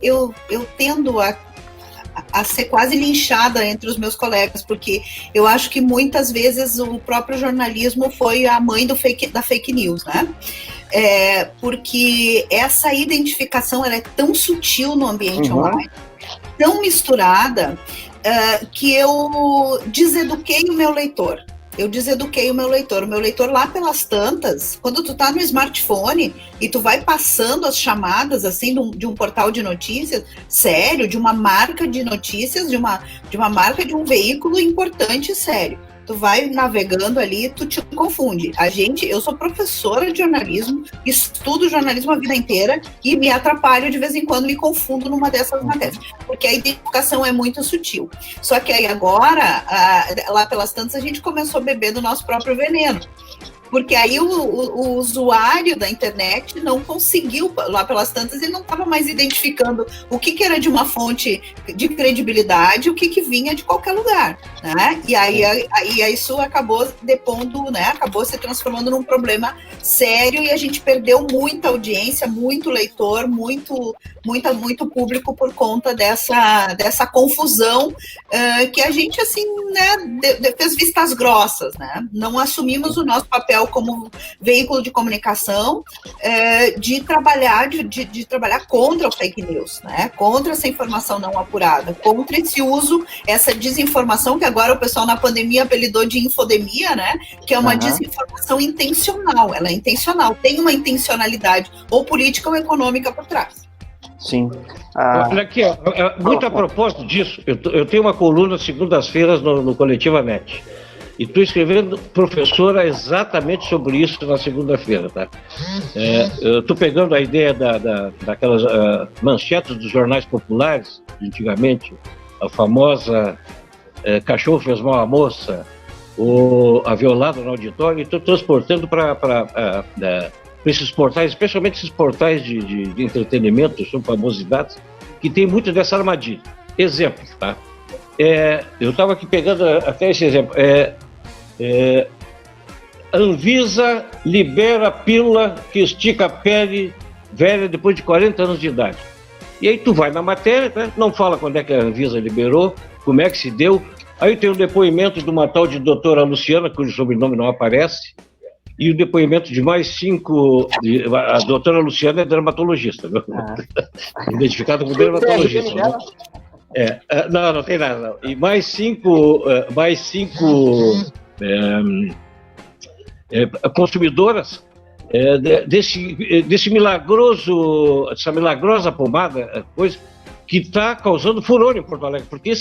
[SPEAKER 4] eu tendo a ser quase linchada entre os meus colegas, porque eu acho que muitas vezes o próprio jornalismo foi a mãe da fake news, né? Porque essa identificação ela é tão sutil no ambiente online, tão misturada, que eu deseduquei o meu leitor. O meu leitor lá pelas tantas, quando tu tá no smartphone e tu vai passando as chamadas, assim, de um portal de notícias, sério, de uma marca de notícias, de uma marca de um veículo importante, sério. Tu vai navegando ali, tu te confunde. Eu sou professora de jornalismo, estudo jornalismo a vida inteira e me atrapalho de vez em quando, me confundo numa dessas matérias, porque a identificação é muito sutil. Só que aí agora, lá pelas tantas, a gente começou a beber do nosso próprio veneno. Porque aí o usuário da internet não conseguiu, lá pelas tantas, ele não estava mais identificando o que era de uma fonte de credibilidade, o que vinha de qualquer lugar, né? E aí isso acabou depondo, né? Acabou se transformando num problema sério e a gente perdeu muita audiência, muito leitor, muito público por conta dessa confusão que a gente, assim, né, fez vistas grossas, né? Não assumimos o nosso papel como veículo de comunicação, de trabalhar contra o fake news, né? Contra essa informação não apurada, contra esse uso, essa desinformação que agora o pessoal na pandemia apelidou de infodemia, né? Que é uma desinformação intencional, ela é intencional, tem uma intencionalidade ou política ou econômica por trás.
[SPEAKER 1] Sim.
[SPEAKER 2] Olha aqui, muito a propósito disso, eu tenho uma coluna segundas-feiras no Coletivamente. E estou escrevendo, professora, exatamente sobre isso na segunda-feira, tá? Eu estou pegando a ideia daquelas manchetes dos jornais populares, antigamente, a famosa cachorro fez mal à moça, ou a violada no auditório, e estou transportando para esses portais, especialmente esses portais de entretenimento, sobre famosidades, que tem muito dessa armadilha. Exemplo, tá? Eu estava aqui pegando até esse exemplo. Anvisa libera pílula que estica a pele velha depois de 40 anos de idade. E aí tu vai na matéria, né? Não fala quando é que a Anvisa liberou, como é que se deu. Aí tem o depoimento de uma tal de doutora Luciana, cujo sobrenome não aparece, e o depoimento de mais 5... A doutora Luciana é dermatologista, viu? Identificada como dermatologista. Não tem nada, não. E mais cinco consumidoras dessa milagrosa pomada, coisa que está causando furor em Porto Alegre, porque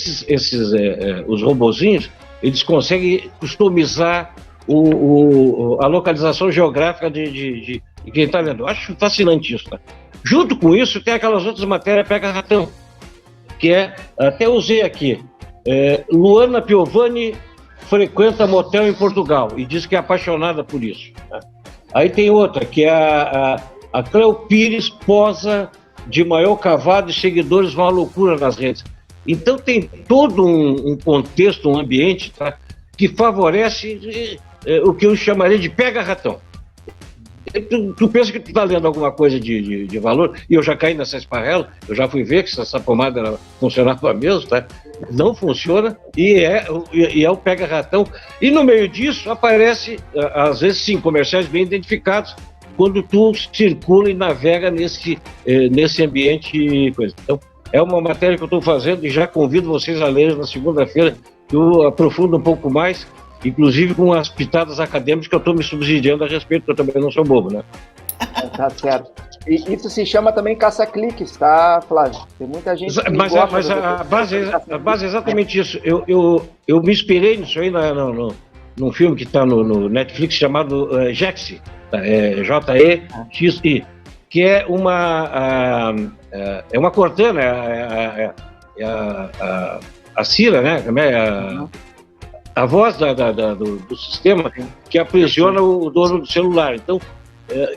[SPEAKER 2] os robozinhos, eles conseguem customizar a localização geográfica de quem está lendo. Eu acho fascinante isso, tá? Junto com isso, tem aquelas outras matérias pega-ratão, que até usei aqui, Luana Piovani frequenta motel em Portugal e diz que é apaixonada por isso. Tá? Aí tem outra, que é a Cleo Pires posa de maior cavado e seguidores, uma loucura nas redes. Então tem todo um contexto, um ambiente, tá, que favorece o que eu chamaria de pega-ratão. Tu pensa que tu está lendo alguma coisa de valor, e eu já caí nessa esparrela, eu já fui ver que essa pomada funcionava mesmo, tá? Não funciona, e é o pega-ratão. E no meio disso aparece, às vezes sim, comerciais bem identificados, quando tu circula e navega nesse ambiente. Coisa. Então, é uma matéria que eu estou fazendo e já convido vocês a lerem na segunda-feira, que eu aprofundo um pouco mais, inclusive com as pitadas acadêmicas que eu estou me subsidiando a respeito, porque eu também não sou bobo, né?
[SPEAKER 1] Tá certo. E isso se chama também caça-cliques, tá, Flávio? Tem muita gente que
[SPEAKER 2] mas a base é exatamente isso. Eu me inspirei nisso aí num filme que está no Netflix chamado Jexi, Jexi, que é uma Cortana, a Cira, né? A voz do sistema que aprisiona o dono do celular. Então,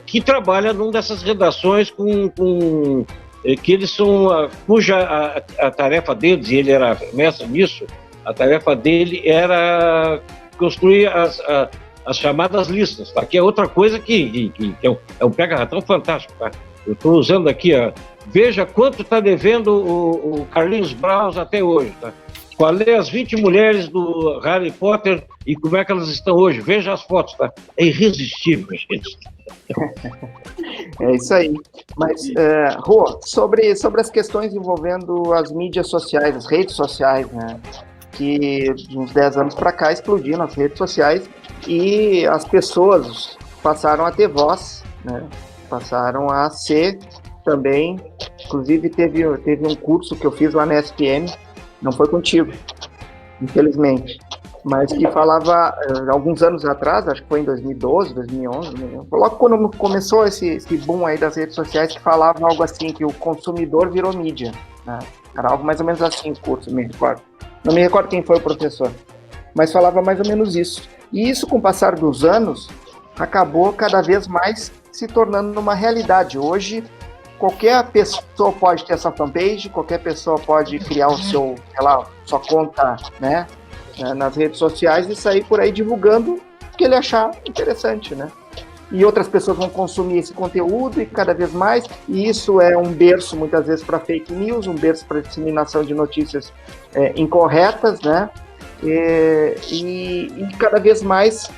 [SPEAKER 2] que trabalha numa dessas redações que eles são, cuja a tarefa deles, e ele era mestre nisso, a tarefa dele era construir as chamadas listas, tá? Que é outra coisa que é um pega-ratão fantástico, tá? Eu estou usando aqui, veja quanto está devendo o Carlinhos Braus até hoje, tá? Qual é as 20 mulheres do Harry Potter e como é que elas estão hoje? Veja as fotos, tá? É irresistível, gente.
[SPEAKER 1] É isso aí. Mas, Rô, sobre as questões envolvendo as mídias sociais, as redes sociais, né? Que de uns 10 anos para cá explodiram as redes sociais e as pessoas passaram a ter voz, né? Passaram a ser também. Inclusive, teve um curso que eu fiz lá na SPM, não foi contigo, infelizmente, mas que falava, alguns anos atrás, acho que foi em 2012, 2011, logo quando começou esse boom aí das redes sociais, que falava algo assim, que o consumidor virou mídia, né? Era algo mais ou menos assim o curso, me recordo. Não me recordo quem foi o professor, mas falava mais ou menos isso. E isso, com o passar dos anos, acabou cada vez mais se tornando uma realidade. Hoje, qualquer pessoa pode ter essa fanpage, qualquer pessoa pode criar sua conta, né, nas redes sociais e sair por aí divulgando o que ele achar interessante, né? E outras pessoas vão consumir esse conteúdo e cada vez mais, e isso é um berço muitas vezes para fake news, um berço para disseminação de notícias incorretas, né? E cada vez mais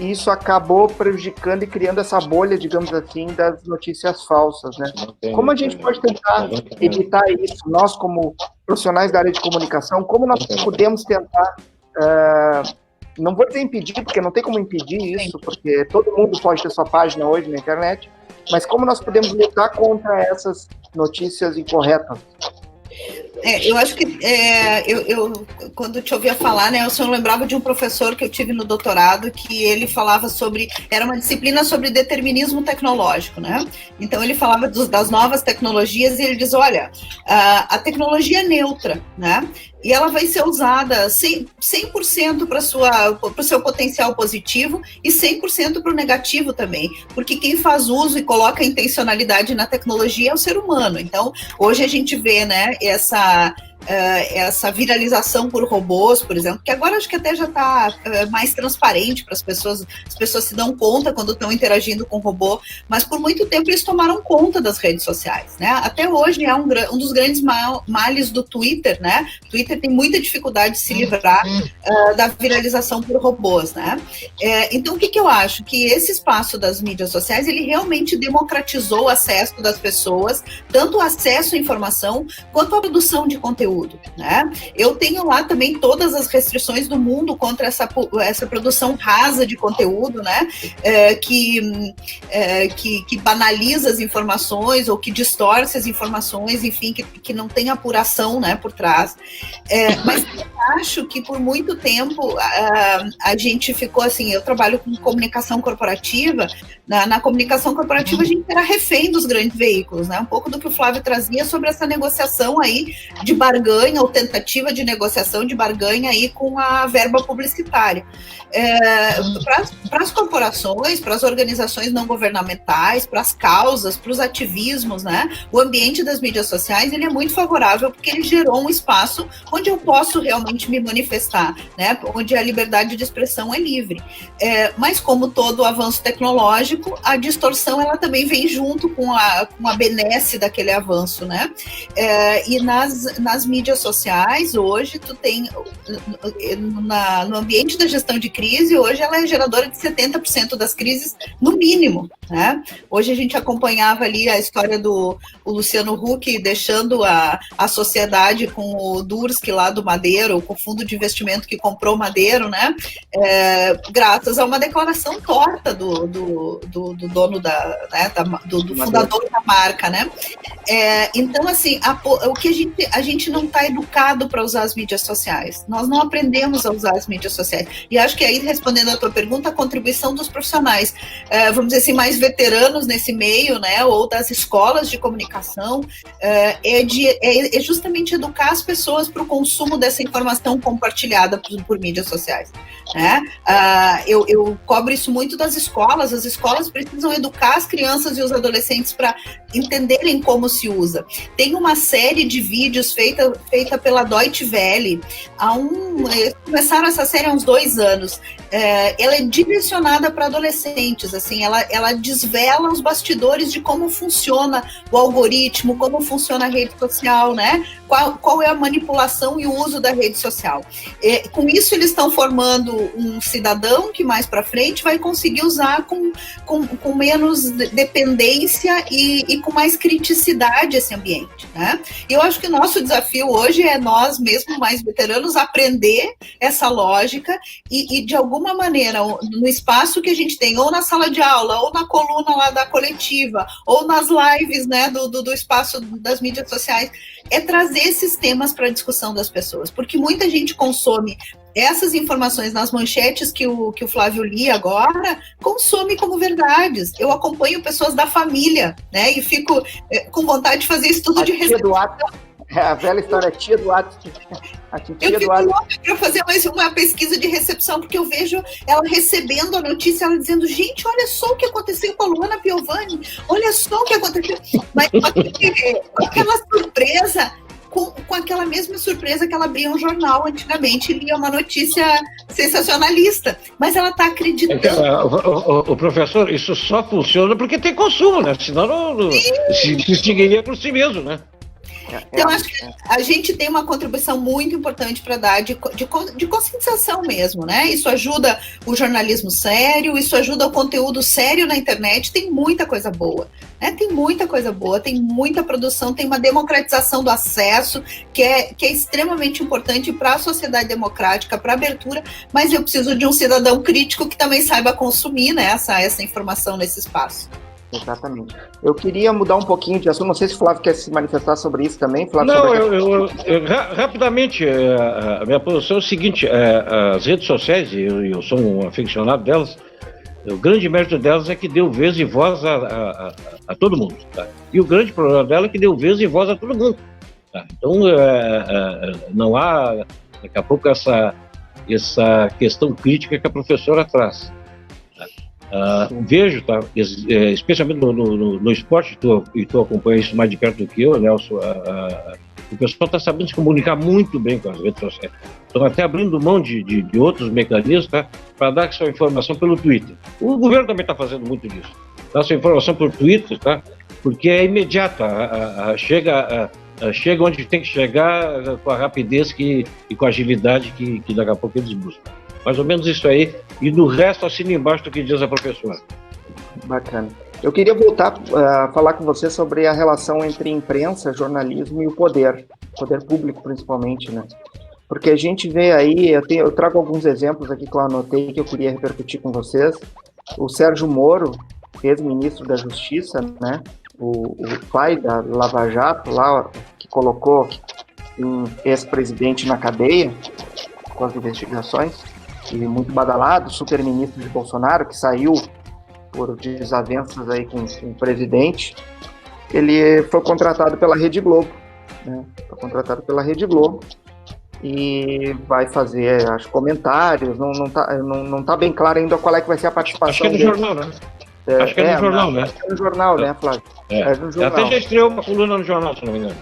[SPEAKER 1] isso acabou prejudicando e criando essa bolha, digamos assim, das notícias falsas, né? Como a gente pode tentar evitar isso? Nós, como profissionais da área de comunicação, como nós podemos tentar, não vou dizer impedir, porque não tem como impedir isso, porque todo mundo pode ter sua página hoje na internet, mas como nós podemos lutar contra essas notícias incorretas?
[SPEAKER 4] Eu acho que eu quando te ouvia falar, né, eu lembrava de um professor que eu tive no doutorado, que ele falava era uma disciplina sobre determinismo tecnológico, né? Então ele falava das novas tecnologias e ele diz, olha, a tecnologia é neutra, né? E ela vai ser usada 100% para o seu potencial positivo e 100% para o negativo também, porque quem faz uso e coloca intencionalidade na tecnologia é o ser humano. Então, hoje a gente vê, né, essa viralização por robôs, por exemplo, que agora acho que até já está mais transparente para as pessoas se dão conta quando estão interagindo com o robô, mas por muito tempo eles tomaram conta das redes sociais, né? Até hoje é um dos grandes males do Twitter, né? O Twitter tem muita dificuldade de se livrar da viralização por robôs, né? Então, o que eu acho? Que esse espaço das mídias sociais, ele realmente democratizou o acesso das pessoas, tanto o acesso à informação, quanto a produção de conteúdo, né? Eu tenho lá também todas as restrições do mundo contra essa produção rasa de conteúdo, né? Que banaliza as informações ou que distorce as informações, enfim, que não tem apuração, né, por trás. Mas eu acho que por muito tempo a gente ficou assim, eu trabalho com comunicação corporativa, na comunicação corporativa a gente era refém dos grandes veículos, né? Um pouco do que o Flávio trazia sobre essa negociação aí de barganha ou tentativa de negociação de barganha aí com a verba publicitária. Para as corporações, para as organizações não governamentais, para as causas, para os ativismos, né? O ambiente das mídias sociais, ele é muito favorável porque ele gerou um espaço onde eu posso realmente me manifestar, né? Onde a liberdade de expressão é livre. Mas como todo avanço tecnológico, a distorção ela também vem junto com a benesse daquele avanço, né? E nas mídias sociais, hoje, tu tem, no ambiente da gestão de crise, hoje ela é geradora de 70% das crises, no mínimo, né? Hoje a gente acompanhava ali a história do Luciano Huck deixando a sociedade com o Dursk lá do Madeiro, com o fundo de investimento que comprou o Madeiro, né? Graças a uma declaração torta do dono do fundador da marca, né? Então, assim, o que a gente não está educado para usar as mídias sociais. Nós não aprendemos a usar as mídias sociais. E acho que aí, respondendo a tua pergunta, a contribuição dos profissionais, vamos dizer assim, mais veteranos nesse meio, né? Ou das escolas de comunicação, é justamente educar as pessoas para o consumo dessa informação compartilhada por mídias sociais. Né? Eu cobro isso muito das escolas. As escolas precisam educar as crianças e os adolescentes para entenderem como se usa. Tem uma série de vídeos feita pela Deutsche Welle. Começaram essa série há uns 2 anos. Ela é direcionada para adolescentes. Assim, ela desvela os bastidores de como funciona o algoritmo, como funciona a rede social, né? Qual é a manipulação e o uso da rede social. Com isso, eles estão formando um cidadão que mais para frente vai conseguir usar com menos dependência e com mais criticidade esse ambiente, né? E eu acho que o nosso desafio hoje é nós, mesmo mais veteranos, aprender essa lógica e de alguma maneira, no espaço que a gente tem, ou na sala de aula, ou na coluna lá da coletiva, ou nas lives, né, do espaço das mídias sociais, é trazer esses temas para a discussão das pessoas, porque muita gente consome essas informações nas manchetes que o Flávio lia agora, consome como verdades. Eu acompanho pessoas da família, né, e fico com vontade de fazer estudo de recepção.
[SPEAKER 1] A velha história, tia do ato.
[SPEAKER 4] Eu fico louca para fazer mais uma pesquisa de recepção, porque eu vejo ela recebendo a notícia, ela dizendo, gente, olha só o que aconteceu com a Luana Piovani, olha só o que aconteceu. Mas com aquela surpresa, com aquela mesma surpresa que ela abria um jornal antigamente e lia uma notícia sensacionalista, mas ela está acreditando.
[SPEAKER 2] O professor, isso só funciona porque tem consumo, né? Senão não se extinguiria por si mesmo, né?
[SPEAKER 4] Então, acho que a gente tem uma contribuição muito importante para dar de conscientização mesmo, né? Isso ajuda o jornalismo sério, isso ajuda o conteúdo sério na internet, tem muita coisa boa, né? Tem muita coisa boa, tem muita produção, tem uma democratização do acesso, que é extremamente importante para a sociedade democrática, para a abertura, mas eu preciso de um cidadão crítico que também saiba consumir, né, essa informação nesse espaço.
[SPEAKER 1] Exatamente. Eu queria mudar um pouquinho de assunto, não sei se o Flávio quer se manifestar sobre isso também, Flávio.
[SPEAKER 2] Não, rapidamente, a minha posição é o seguinte, as redes sociais, eu sou um aficionado delas, o grande mérito delas é que deu vez e voz a todo mundo, tá? E o grande problema dela é que deu vez e voz a todo mundo, tá? Então, não há, daqui a pouco, essa questão crítica que a professora traz. Vejo, tá, especialmente no esporte, e tu acompanha isso mais de perto do que eu, Nelson, o pessoal está sabendo se comunicar muito bem com as redes sociais. Estão até abrindo mão de outros mecanismos, tá, para dar essa informação pelo Twitter. O governo também está fazendo muito disso. Dá essa informação por Twitter, tá, porque é imediata, chega onde tem que chegar com a rapidez e com a agilidade que daqui a pouco eles buscam. Mais ou menos isso aí, e do resto assina embaixo do que diz a professora.
[SPEAKER 1] Bacana. Eu queria voltar a falar com você sobre a relação entre imprensa, jornalismo e o poder público principalmente, né? Porque a gente vê aí, eu trago alguns exemplos aqui que eu anotei que eu queria repercutir com vocês. O Sérgio Moro, ex-ministro da Justiça, né? O pai da Lava Jato, lá, que colocou um ex-presidente na cadeia com as investigações, e muito badalado, super-ministro de Bolsonaro, que saiu por desavenças aí com o presidente, ele foi contratado pela Rede Globo, né? Foi contratado pela Rede Globo e vai fazer, acho, comentários, não tá bem claro ainda qual é que vai ser a participação.
[SPEAKER 2] Acho que é no jornal, né? Acho que é no jornal, né?
[SPEAKER 1] Acho que é no jornal, né, Flávio?
[SPEAKER 2] É no jornal. Até já estreou uma coluna no jornal, se não me engano.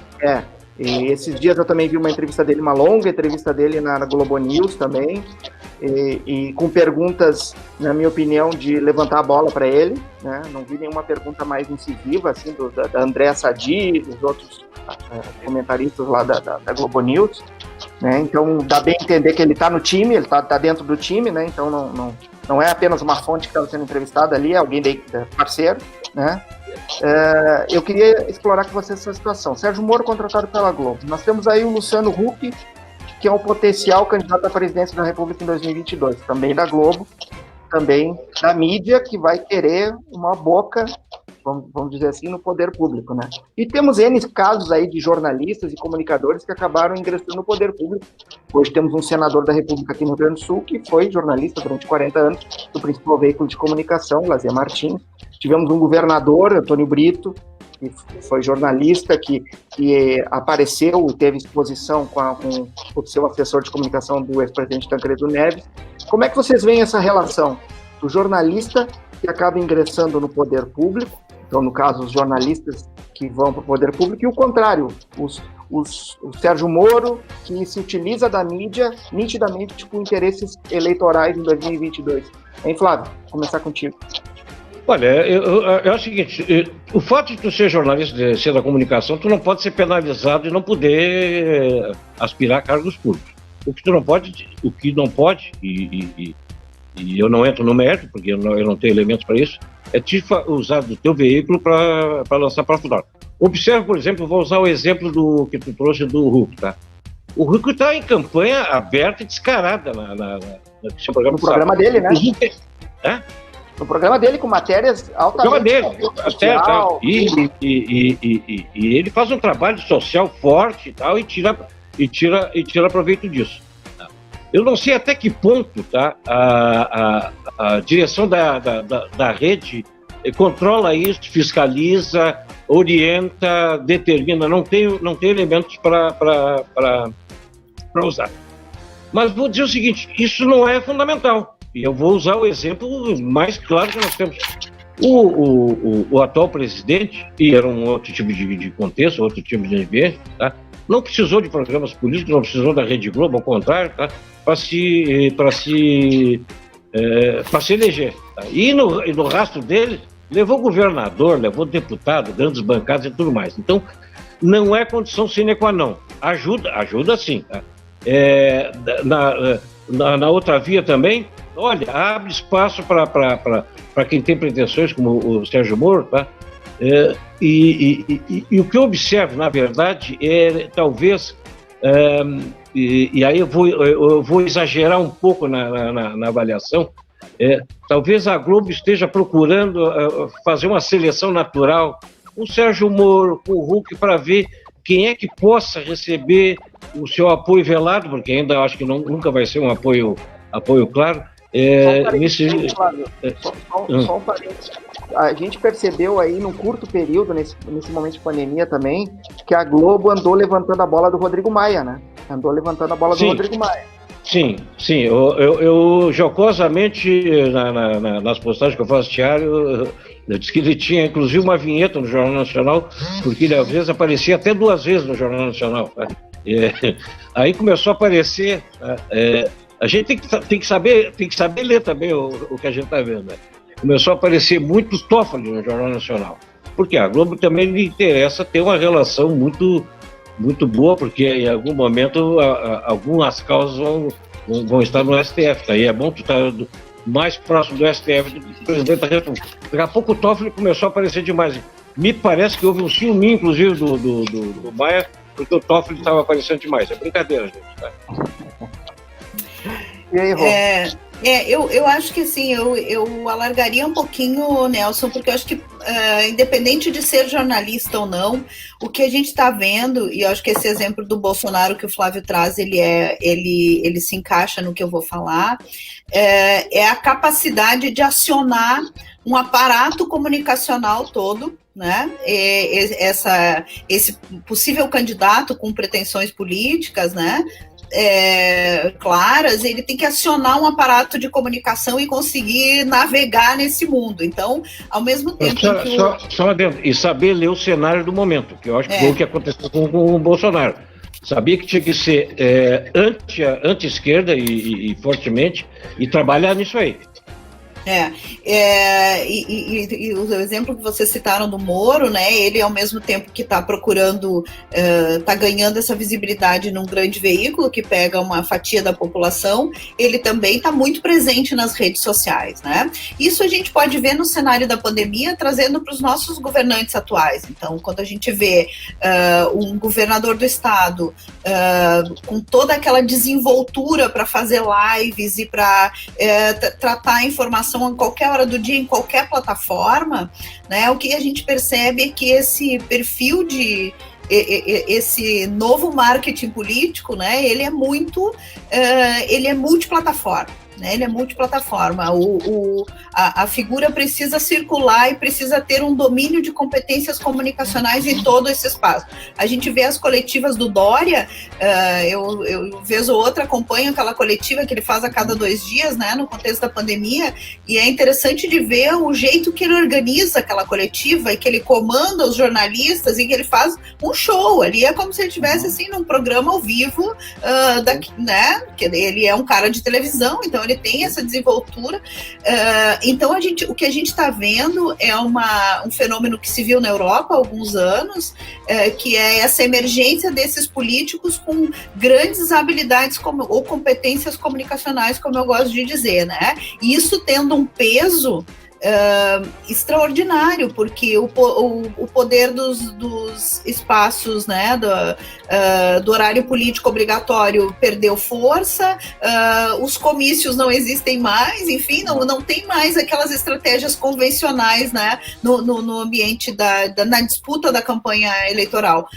[SPEAKER 1] E esses dias eu também vi uma entrevista dele, uma longa entrevista dele na Globo News também, e com perguntas, na minha opinião, de levantar a bola para ele, né? Não vi nenhuma pergunta mais incisiva, assim, da Andréa Sadi, dos outros comentaristas lá da Globo News, né? Então, dá bem entender que ele está no time, ele está dentro do time, né? Então, não é apenas uma fonte que estava sendo entrevistada ali, é alguém parceiro, né? Eu queria explorar com você essa situação. Sérgio Moro contratado pela Globo. Nós temos aí o Luciano Huck, que é um potencial candidato à presidência da República em 2022, também da Globo, também da mídia, que vai querer uma boca, vamos dizer assim, no poder público, né? E temos N casos aí de jornalistas e comunicadores que acabaram ingressando no poder público. Hoje temos um senador da República aqui no Rio Grande do Sul, que foi jornalista durante 40 anos, do principal veículo de comunicação, Lazier Martins. Tivemos um governador, Antônio Brito, que foi jornalista, que apareceu e teve exposição com o seu assessor de comunicação do ex-presidente Tancredo Neves. Como é que vocês veem essa relação do jornalista que acaba ingressando no poder público, então, no caso, os jornalistas que vão para o poder público, e o contrário, o Sérgio Moro, que se utiliza da mídia nitidamente com interesses eleitorais em 2022. Hein, Flávio? Vou começar contigo.
[SPEAKER 2] Olha, é o seguinte, o fato de tu ser jornalista, de ser da comunicação, tu não pode ser penalizado e não poder aspirar a cargos públicos. O que não pode, e eu não entro no mérito, porque eu não tenho elementos para isso, é te usar do teu veículo para lançar para fora. Observe, por exemplo, vou usar o exemplo que tu trouxe do Huck, tá? O Huck está em campanha aberta e descarada no seu programa.
[SPEAKER 1] No programa dele, né? No programa dele, com matérias altamente...
[SPEAKER 2] E ele faz um trabalho social forte e tal, e tira proveito disso. Eu não sei até que ponto, tá, a direção da rede controla isso, fiscaliza, orienta, determina, não tem elementos para usar. Mas vou dizer o seguinte, isso não é fundamental. E eu vou usar o exemplo mais claro que nós temos. O atual presidente, e era um outro tipo de contexto, outro tipo de ambiente, tá? Não precisou de programas políticos, não precisou da Rede Globo, ao contrário, tá? Para se eleger. Tá? E no rastro dele, levou governador, levou deputado, grandes bancadas e tudo mais. Então, não é condição sine qua non. Ajuda sim. Tá? Na outra via também, olha, abre espaço para quem tem pretensões, como o Sérgio Moro, tá? E o que eu observo, na verdade, é talvez, e aí eu vou exagerar um pouco na avaliação, talvez a Globo esteja procurando fazer uma seleção natural com o Sérgio Moro, com o Huck, para ver quem é que possa receber o seu apoio velado, porque ainda acho que nunca vai ser um apoio claro.
[SPEAKER 1] Só um parênteses. A gente percebeu aí, num curto período, nesse momento de pandemia também, que a Globo andou levantando a bola do Rodrigo Maia, né? Do Rodrigo Maia.
[SPEAKER 2] Sim. Eu jocosamente, nas postagens que eu faço diário, eu disse que ele tinha, inclusive, uma vinheta no Jornal Nacional, porque ele, às vezes, aparecia até 2 vezes no Jornal Nacional. Tá? Aí começou a aparecer... a gente tem que saber ler também o que a gente está vendo. Né? Começou a aparecer muito Toffoli no Jornal Nacional. Porque a Globo também lhe interessa ter uma relação muito, muito boa, porque em algum momento algumas causas vão estar no STF. Tá? E é bom tu estar mais próximo do STF do que o presidente da República. Daqui a pouco o Toffoli começou a aparecer demais. Me parece que houve um ciúme, inclusive, do Maia, porque o Toffoli estava aparecendo demais. É brincadeira, gente. Tá?
[SPEAKER 1] E aí, Rô?
[SPEAKER 4] Eu acho que assim, eu alargaria um pouquinho, Nelson, porque eu acho que independente de ser jornalista ou não, o que a gente está vendo, e eu acho que esse exemplo do Bolsonaro que o Flávio traz, ele se encaixa no que eu vou falar, é a capacidade de acionar um aparato comunicacional todo, né? Esse possível candidato com pretensões políticas, né? Claras, ele tem que acionar um aparato de comunicação e conseguir navegar nesse mundo. Então, ao mesmo tempo
[SPEAKER 2] só dentro, e saber ler o cenário do momento, que eu acho que foi o que aconteceu com o Bolsonaro. Sabia que tinha que ser anti-esquerda e fortemente, e trabalhar nisso aí.
[SPEAKER 4] E o exemplo que vocês citaram do Moro, né? Ele, ao mesmo tempo que está procurando, está ganhando essa visibilidade num grande veículo que pega uma fatia da população, ele também está muito presente nas redes sociais, né? Isso a gente pode ver no cenário da pandemia, trazendo para os nossos governantes atuais. Então, quando a gente vê um governador do estado com toda aquela desenvoltura para fazer lives e para tratar a informação em qualquer hora do dia, em qualquer plataforma, né, o que a gente percebe é que esse perfil esse novo marketing político, né, ele é multiplataforma. Né, ele é multiplataforma. A figura precisa circular e precisa ter um domínio de competências comunicacionais em todo esse espaço. A gente vê as coletivas do Dória, eu vez ou outra acompanho aquela coletiva que ele faz a cada 2 dias, né, no contexto da pandemia, e é interessante de ver o jeito que ele organiza aquela coletiva e que ele comanda os jornalistas e que ele faz um show ali. É como se ele estivesse assim, num programa ao vivo, né, que ele é um cara de televisão, então ele tem essa desenvoltura. Então o que a gente está vendo é um fenômeno que se viu na Europa há alguns anos, que é essa emergência desses políticos com grandes habilidades ou competências comunicacionais, como eu gosto de dizer, né? E isso tendo um peso extraordinário, porque o poder dos espaços, né, do horário político obrigatório perdeu força, os comícios não existem mais, enfim, não tem mais aquelas estratégias convencionais, né, no ambiente na disputa da campanha eleitoral.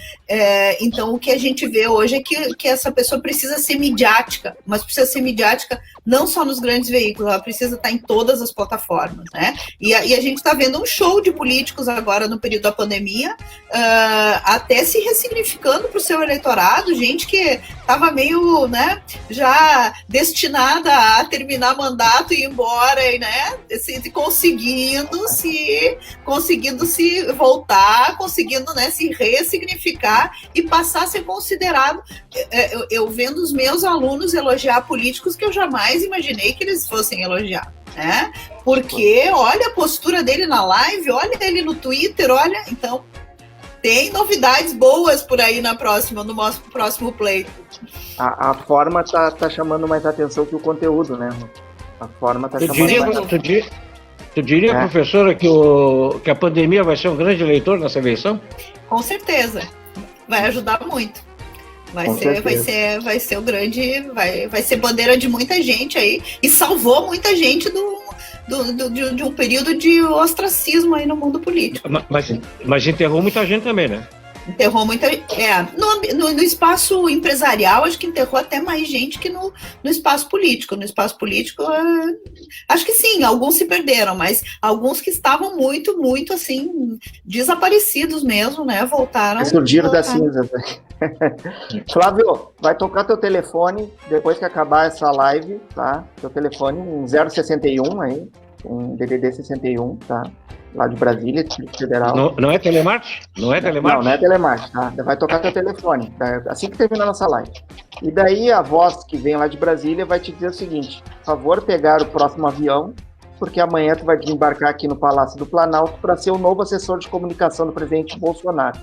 [SPEAKER 4] Então, o que a gente vê hoje é que essa pessoa precisa ser midiática, mas precisa ser midiática não só nos grandes veículos, ela precisa estar em todas as plataformas, né? E a gente está vendo um show de políticos agora no período da pandemia, até se ressignificando para o seu eleitorado, gente que estava meio, né, já destinada a terminar mandato e ir embora, e, né, conseguindo se voltar, conseguindo, né, se ressignificar e passar a ser considerado. Eu vendo os meus alunos elogiar políticos que eu jamais imaginei que eles fossem elogiar, né? Porque olha a postura dele na live, olha ele no Twitter, olha, então tem novidades boas por aí no nosso próximo pleito.
[SPEAKER 1] A forma tá chamando mais atenção que o conteúdo, né? A forma tá chamando mais atenção.
[SPEAKER 2] Tu diria, professora, que a pandemia vai ser um grande eleitor nessa eleição?
[SPEAKER 4] Com certeza, vai ajudar muito. Vai ser o grande, vai ser bandeira de muita gente aí, e salvou muita gente de um período de ostracismo aí no mundo político.
[SPEAKER 2] Mas enterrou muita gente também, né?
[SPEAKER 4] Enterrou muita. No espaço empresarial, acho que enterrou até mais gente que no espaço político. No espaço político, acho que sim, alguns se perderam, mas alguns que estavam muito, muito assim, desaparecidos mesmo, né? Voltaram.
[SPEAKER 1] Surgiram das cinzas. Flávio, vai tocar teu telefone depois que acabar essa live, tá? Teu telefone, um 061 aí, um DDD 61, tá? Lá de Brasília, Distrito Federal.
[SPEAKER 2] Não é Telemarte? Não é Telemarte?
[SPEAKER 1] Não é Telemarte, tá? Vai tocar teu telefone, tá? Assim que terminar a nossa live. E daí a voz que vem lá de Brasília vai te dizer o seguinte: por favor, pegar o próximo avião, porque amanhã tu vai desembarcar aqui no Palácio do Planalto para ser o novo assessor de comunicação do presidente Bolsonaro.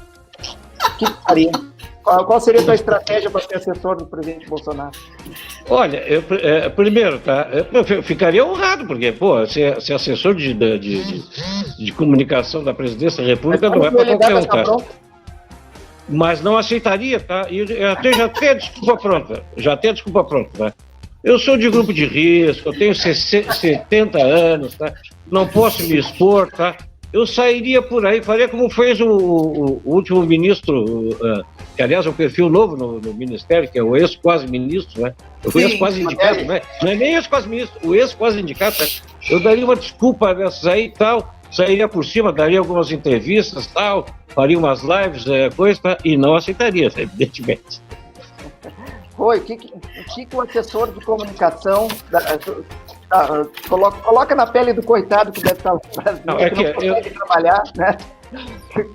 [SPEAKER 1] O que faria? Qual seria a tua estratégia para ser assessor do presidente Bolsonaro?
[SPEAKER 2] Olha, primeiro, tá? Eu ficaria honrado, porque, ser assessor de comunicação da presidência da República não é para qualquer um, tá? Mas não aceitaria, tá? E já tenho a desculpa pronta, tá? Eu sou de grupo de risco, eu tenho 70 anos, tá? Não posso me expor, tá? Eu sairia por aí, faria como fez o último ministro, que aliás é um perfil novo no ministério, que é o ex-quase-ministro, né? O ex-quase indicado, né? Não é nem ex-quase-ministro, o ex-quase indicado, né? Eu daria uma desculpa dessas aí e tal, sairia por cima, daria algumas entrevistas tal, faria umas lives, coisa, tá? E não aceitaria, evidentemente.
[SPEAKER 1] Oi, o que o assessor de comunicação coloca na pele do coitado que deve estar no Brasil, não consegue trabalhar, né?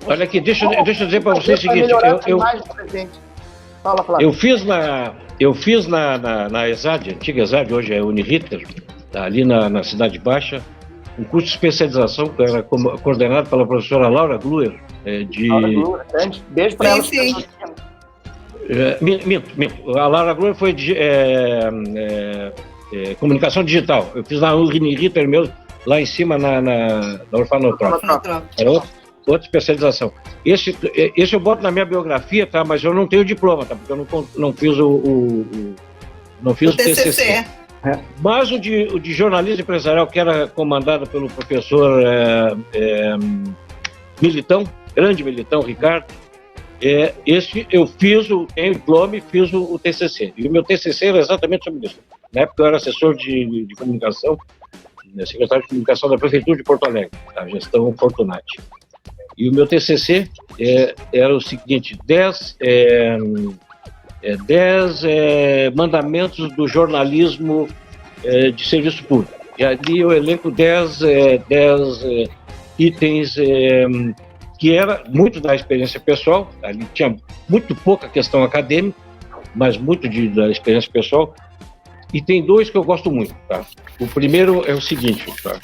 [SPEAKER 2] Olha aqui, deixa eu dizer para você o seguinte,
[SPEAKER 1] Fala, Flávio.
[SPEAKER 2] Eu fiz na ESAD, antiga ESAD, hoje é Uniriter, ali na Cidade Baixa, um curso de especialização que era coordenado pela professora Laura Gluer.
[SPEAKER 1] Laura Gluer, beijo para ela.
[SPEAKER 4] Sim.
[SPEAKER 2] Minto. A Laura Gluer foi de comunicação digital. Eu fiz na Uniriter mesmo, lá em cima na Orfanotrópica. Era outra especialização. Esse eu boto na minha biografia, tá? Mas eu não tenho diploma, tá? Porque eu não fiz não fiz o TCC. Mas o de jornalismo empresarial, que era comandado pelo professor Militão, grande Militão, Ricardo, esse eu tenho diploma e fiz o TCC. E o meu TCC era exatamente sobre isso. Na época eu era assessor de comunicação, secretário de comunicação da Prefeitura de Porto Alegre, a gestão Fortunati. E o meu TCC era o seguinte: 10 mandamentos do jornalismo de serviço público. E ali eu elenco 10 itens que era muito da experiência pessoal. Ali tinha muito pouca questão acadêmica, mas muito da experiência pessoal. E tem 2 que eu gosto muito, tá? O primeiro é o seguinte, tá?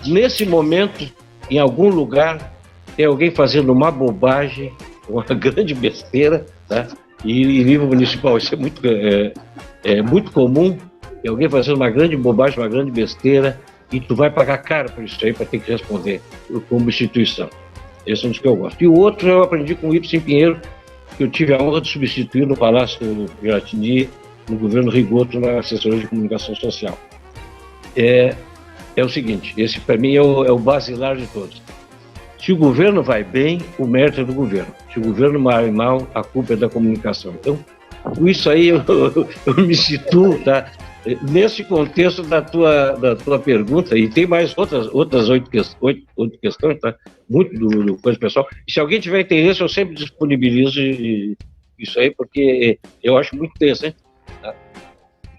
[SPEAKER 2] Nesse momento, em algum lugar, tem alguém fazendo uma bobagem, uma grande besteira, tá? E em nível municipal isso é muito comum, tem alguém fazendo uma grande bobagem, uma grande besteira, e tu vai pagar caro por isso aí para ter que responder como instituição. Esse é um dos que eu gosto. E o outro eu aprendi com o Ibsen Pinheiro, que eu tive a honra de substituir no Palácio Piratini, no governo Rigoto, na assessoria de comunicação social. É o seguinte, esse para mim é o basilar de todos. Se o governo vai bem, o mérito é do governo. Se o governo vai mal, a culpa é da comunicação. Então, com isso aí eu me situo, tá? Nesse contexto da tua pergunta, e tem mais outras 8 questões, tá? Muito do coisa pessoal. E se alguém tiver interesse, eu sempre disponibilizo isso aí, porque eu acho muito interessante. Tá?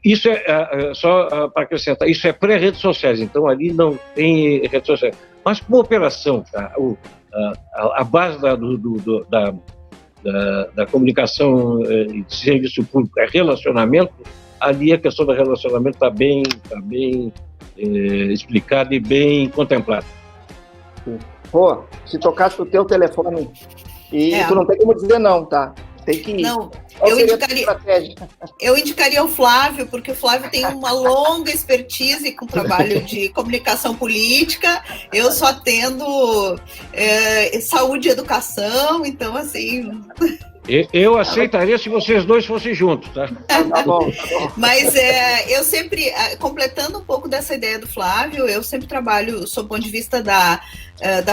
[SPEAKER 2] Isso só para acrescentar, isso é pré-redes sociais, então ali não tem redes sociais. Mas cooperação, tá? A base da comunicação de serviço público é relacionamento. Ali a questão do relacionamento está bem explicada e bem contemplada.
[SPEAKER 1] Pô, se tocasse o teu telefone e tu não tem como dizer não, tá? Tem que ir.
[SPEAKER 4] Não, eu indicaria o Flávio, porque o Flávio tem uma longa expertise com trabalho de comunicação política, eu só tendo saúde e educação, então assim...
[SPEAKER 2] Eu aceitaria se vocês dois fossem juntos, tá?
[SPEAKER 1] Tá bom.
[SPEAKER 4] Mas eu sempre, completando um pouco dessa ideia do Flávio, eu sempre trabalho, sob o ponto de vista da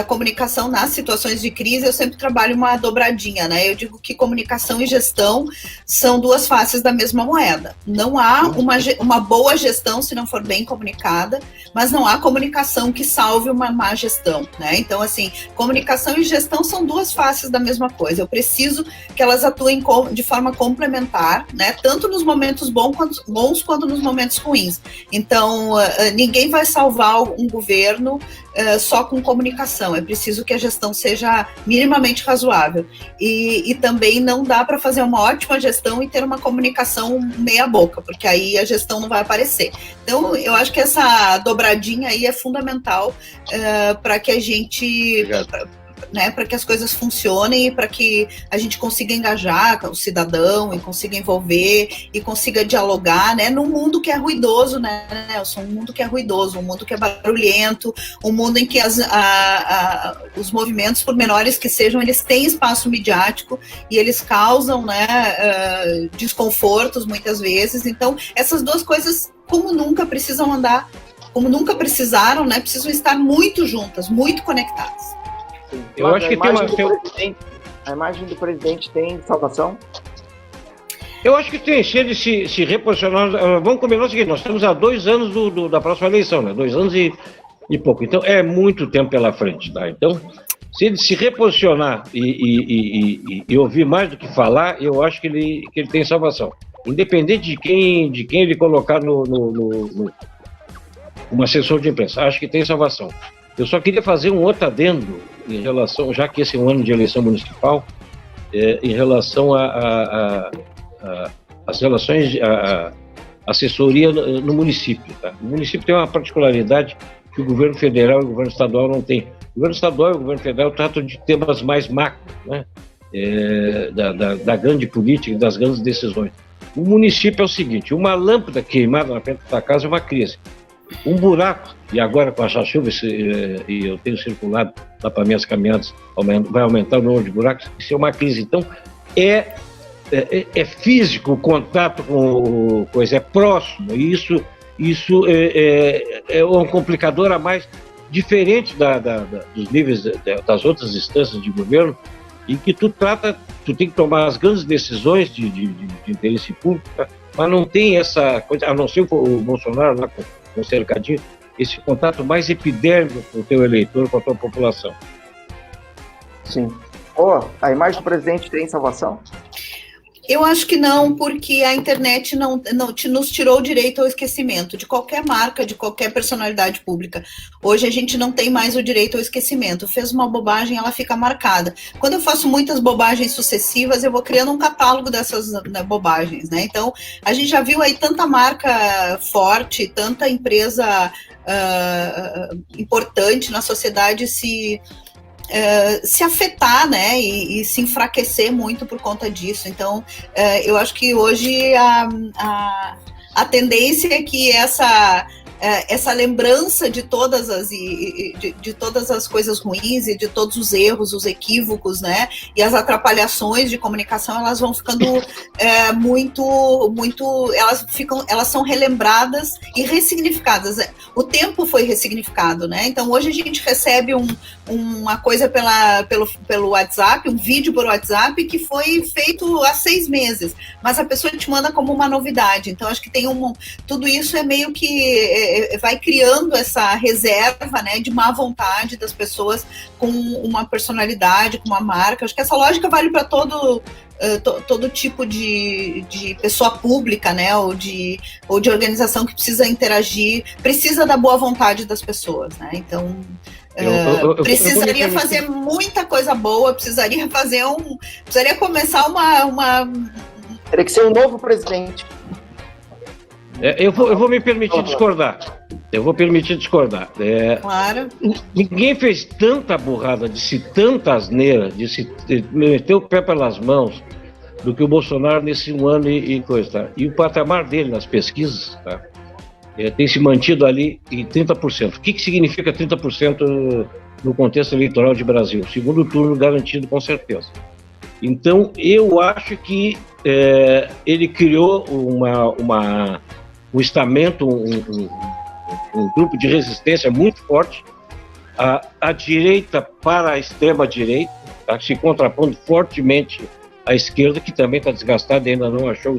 [SPEAKER 4] comunicação nas situações de crise, eu sempre trabalho uma dobradinha, né? Eu digo que comunicação e gestão são 2 faces da mesma moeda. Não há uma boa gestão se não for bem comunicada, mas não há comunicação que salve uma má gestão, né? Então, assim, comunicação e gestão são 2 faces da mesma coisa. Eu preciso que elas atuem de forma complementar, né? Tanto nos momentos bons quanto nos momentos ruins. Então, ninguém vai salvar um governo só com comunicação. É preciso que a gestão seja minimamente razoável. E também não dá para fazer uma ótima gestão e ter uma comunicação meia boca, porque aí a gestão não vai aparecer. Então, eu acho que essa dobradinha aí é fundamental para que a gente... Né, para que as coisas funcionem e para que a gente consiga engajar o cidadão e consiga envolver e consiga dialogar, né, num mundo que é ruidoso, né, Nelson? Um mundo que é ruidoso, um mundo que é barulhento, um mundo em que os movimentos, por menores que sejam, eles têm espaço midiático e eles causam, né, desconfortos muitas vezes. Então, essas 2 coisas, como nunca precisam andar, como nunca precisaram, né, precisam estar muito juntas, muito conectadas.
[SPEAKER 2] Eu acho que
[SPEAKER 1] a imagem do presidente tem salvação?
[SPEAKER 2] Eu acho que tem, se ele se reposicionar. Vamos combinar o seguinte: nós estamos há 2 anos da próxima eleição, né? 2 anos e pouco. Então é muito tempo pela frente, tá? Então, se ele se reposicionar e ouvir mais do que falar, eu acho que ele tem salvação. Independente de quem ele colocar como assessor de imprensa, acho que tem salvação. Eu só queria fazer um outro adendo em relação, já que esse é um ano de eleição municipal, em relação às relações, assessoria no município. Tá? O município tem uma particularidade que o governo federal e o governo estadual não têm. O governo estadual e o governo federal tratam de temas mais macros, né? Da grande política e das grandes decisões. O município é o seguinte: uma lâmpada queimada na frente da casa é uma crise. Um buraco, e agora com essa chuva, e eu tenho circulado lá para minhas caminhadas, vai aumentar o número de buracos, isso é uma crise. Então, é físico o contato com a coisa, é próximo, e isso é um complicador a mais, diferente dos níveis das outras instâncias de governo, em que tu tem que tomar as grandes decisões de interesse público, tá? Mas não tem essa coisa, a não ser o Bolsonaro lá com o cercadinho, esse contato mais epidérmico com o teu eleitor, com a tua população.
[SPEAKER 1] Sim. A imagem do presidente tem salvação?
[SPEAKER 4] Eu acho que não, porque a internet não nos tirou o direito ao esquecimento de qualquer marca, de qualquer personalidade pública. Hoje a gente não tem mais o direito ao esquecimento. Fez uma bobagem, ela fica marcada. Quando eu faço muitas bobagens sucessivas, eu vou criando um catálogo dessas bobagens, né? Então, a gente já viu aí tanta marca forte, tanta empresa importante na sociedade se afetar, né, e se enfraquecer muito por conta disso. Então, eu acho que hoje a tendência é que essa lembrança de todas as coisas ruins e de todos os erros, os equívocos, né, e as atrapalhações de comunicação, elas vão ficando elas são relembradas e ressignificadas. O tempo foi ressignificado, né? Então hoje a gente recebe uma coisa pelo WhatsApp, um vídeo por WhatsApp que foi feito há 6 meses, mas a pessoa te manda como uma novidade. Então acho que tem tudo isso é meio que vai criando essa reserva, né, de má vontade das pessoas com uma personalidade, com uma marca. Acho que essa lógica vale para todo tipo de pessoa pública, né, ou de organização que precisa interagir, precisa da boa vontade das pessoas, né? Então precisaria fazer muita coisa boa, precisaria começar uma
[SPEAKER 1] Teria que ser um novo presidente.
[SPEAKER 2] Eu vou me permitir discordar.
[SPEAKER 4] Claro.
[SPEAKER 2] Ninguém fez tanta burrada, disse tanta asneira, meteu o pé pelas mãos do que o Bolsonaro nesse 1 ano e coisa, tá? E o patamar dele nas pesquisas, tá? Tem se mantido ali em 30%. O que significa 30% no contexto eleitoral de Brasil? Segundo turno garantido, com certeza. Então, eu acho que ele criou um estamento, um grupo de resistência muito forte, a direita para a extrema-direita, tá, se contrapondo fortemente à esquerda, que também está desgastada e ainda não achou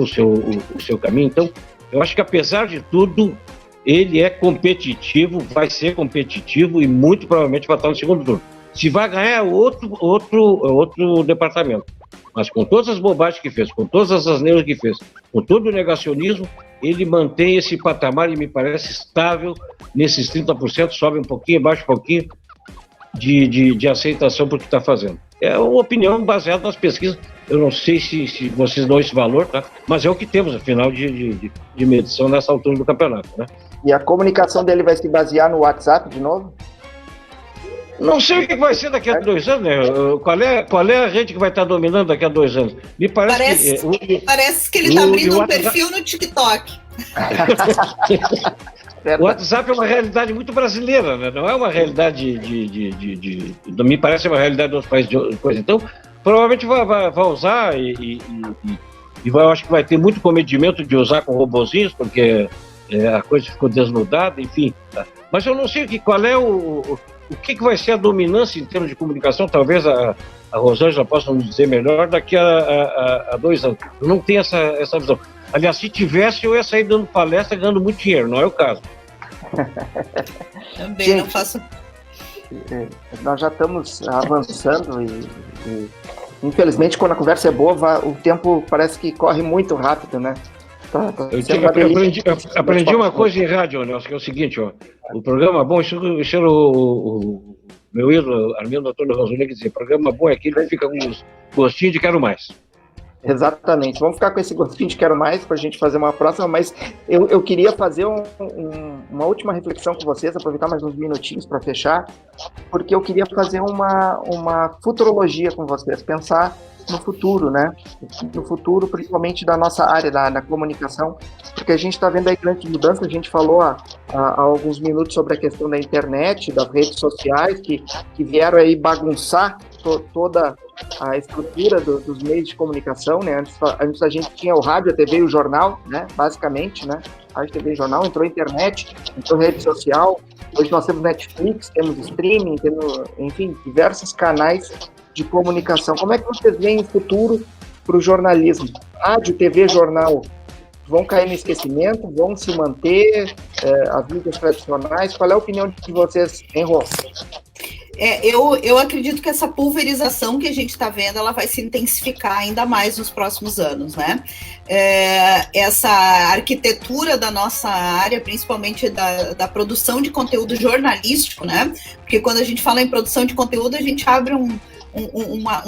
[SPEAKER 2] o seu caminho. Então, eu acho que, apesar de tudo, ele é competitivo, vai ser competitivo e muito provavelmente vai estar no segundo turno. Se vai ganhar outro departamento. Mas com todas as bobagens que fez, com todas as asneiras que fez, com todo o negacionismo, ele mantém esse patamar e me parece estável nesses 30%, sobe um pouquinho, baixa um pouquinho de aceitação por que está fazendo. É uma opinião baseada nas pesquisas. Eu não sei se vocês dão esse valor, tá? Mas é o que temos, afinal, de medição nessa altura do campeonato, né?
[SPEAKER 1] E a comunicação dele vai se basear no WhatsApp de novo?
[SPEAKER 2] Não sei o que vai ser daqui a 2 anos, né? Qual é a rede que vai estar dominando daqui a 2 anos? Me parece
[SPEAKER 4] que ele está abrindo um perfil no TikTok.
[SPEAKER 2] O WhatsApp é uma realidade muito brasileira, né? Não é uma realidade me parece uma realidade dos países de coisa. Então, provavelmente vai usar eu acho que vai ter muito comedimento de usar com robozinhos, porque a coisa ficou desnudada, enfim. Tá? Mas eu não sei qual é o que vai ser a dominância em termos de comunicação. Talvez a Rosângela possa nos dizer melhor daqui a 2 anos. Eu não tenho essa visão. Aliás, se tivesse, eu ia sair dando palestra ganhando muito dinheiro, não é o caso.
[SPEAKER 4] Também
[SPEAKER 1] Gente,
[SPEAKER 4] não faço.
[SPEAKER 1] Nós já estamos avançando e infelizmente, quando a conversa é boa, o tempo parece que corre muito rápido, né?
[SPEAKER 2] Aprendi uma coisa em rádio, Nelson, que é o seguinte, ó, o programa bom, isso era o meu ídolo, Armindo Antônio Rosoli, que dizia, programa bom é aquele que fica com gostinho de quero mais.
[SPEAKER 1] Exatamente, vamos ficar com esse gostinho de quero mais para a gente fazer uma próxima, mas eu queria fazer uma última reflexão com vocês, aproveitar mais uns minutinhos para fechar, porque eu queria fazer uma futurologia com vocês, pensar no futuro, né? No futuro, principalmente da nossa área, da comunicação, porque a gente está vendo aí grandes mudanças. A gente falou há alguns minutos sobre a questão da internet, das redes sociais, que vieram aí bagunçar toda a estrutura dos meios de comunicação, né? Antes a gente tinha o rádio, a TV e o jornal, né? Basicamente, né? Rádio, TV e jornal, entrou a internet, entrou rede social. Hoje nós temos Netflix, temos streaming, temos, enfim, diversos canais de comunicação. Como é que vocês veem o futuro para o jornalismo? Rádio, TV, jornal vão cair no esquecimento? Vão se manter? As mídias tradicionais? Qual é a opinião de vocês, Henro?
[SPEAKER 4] Eu acredito que essa pulverização que a gente está vendo, ela vai se intensificar ainda mais nos próximos anos, né? Essa arquitetura da nossa área, principalmente da produção de conteúdo jornalístico, né? Porque quando a gente fala em produção de conteúdo, a gente abre um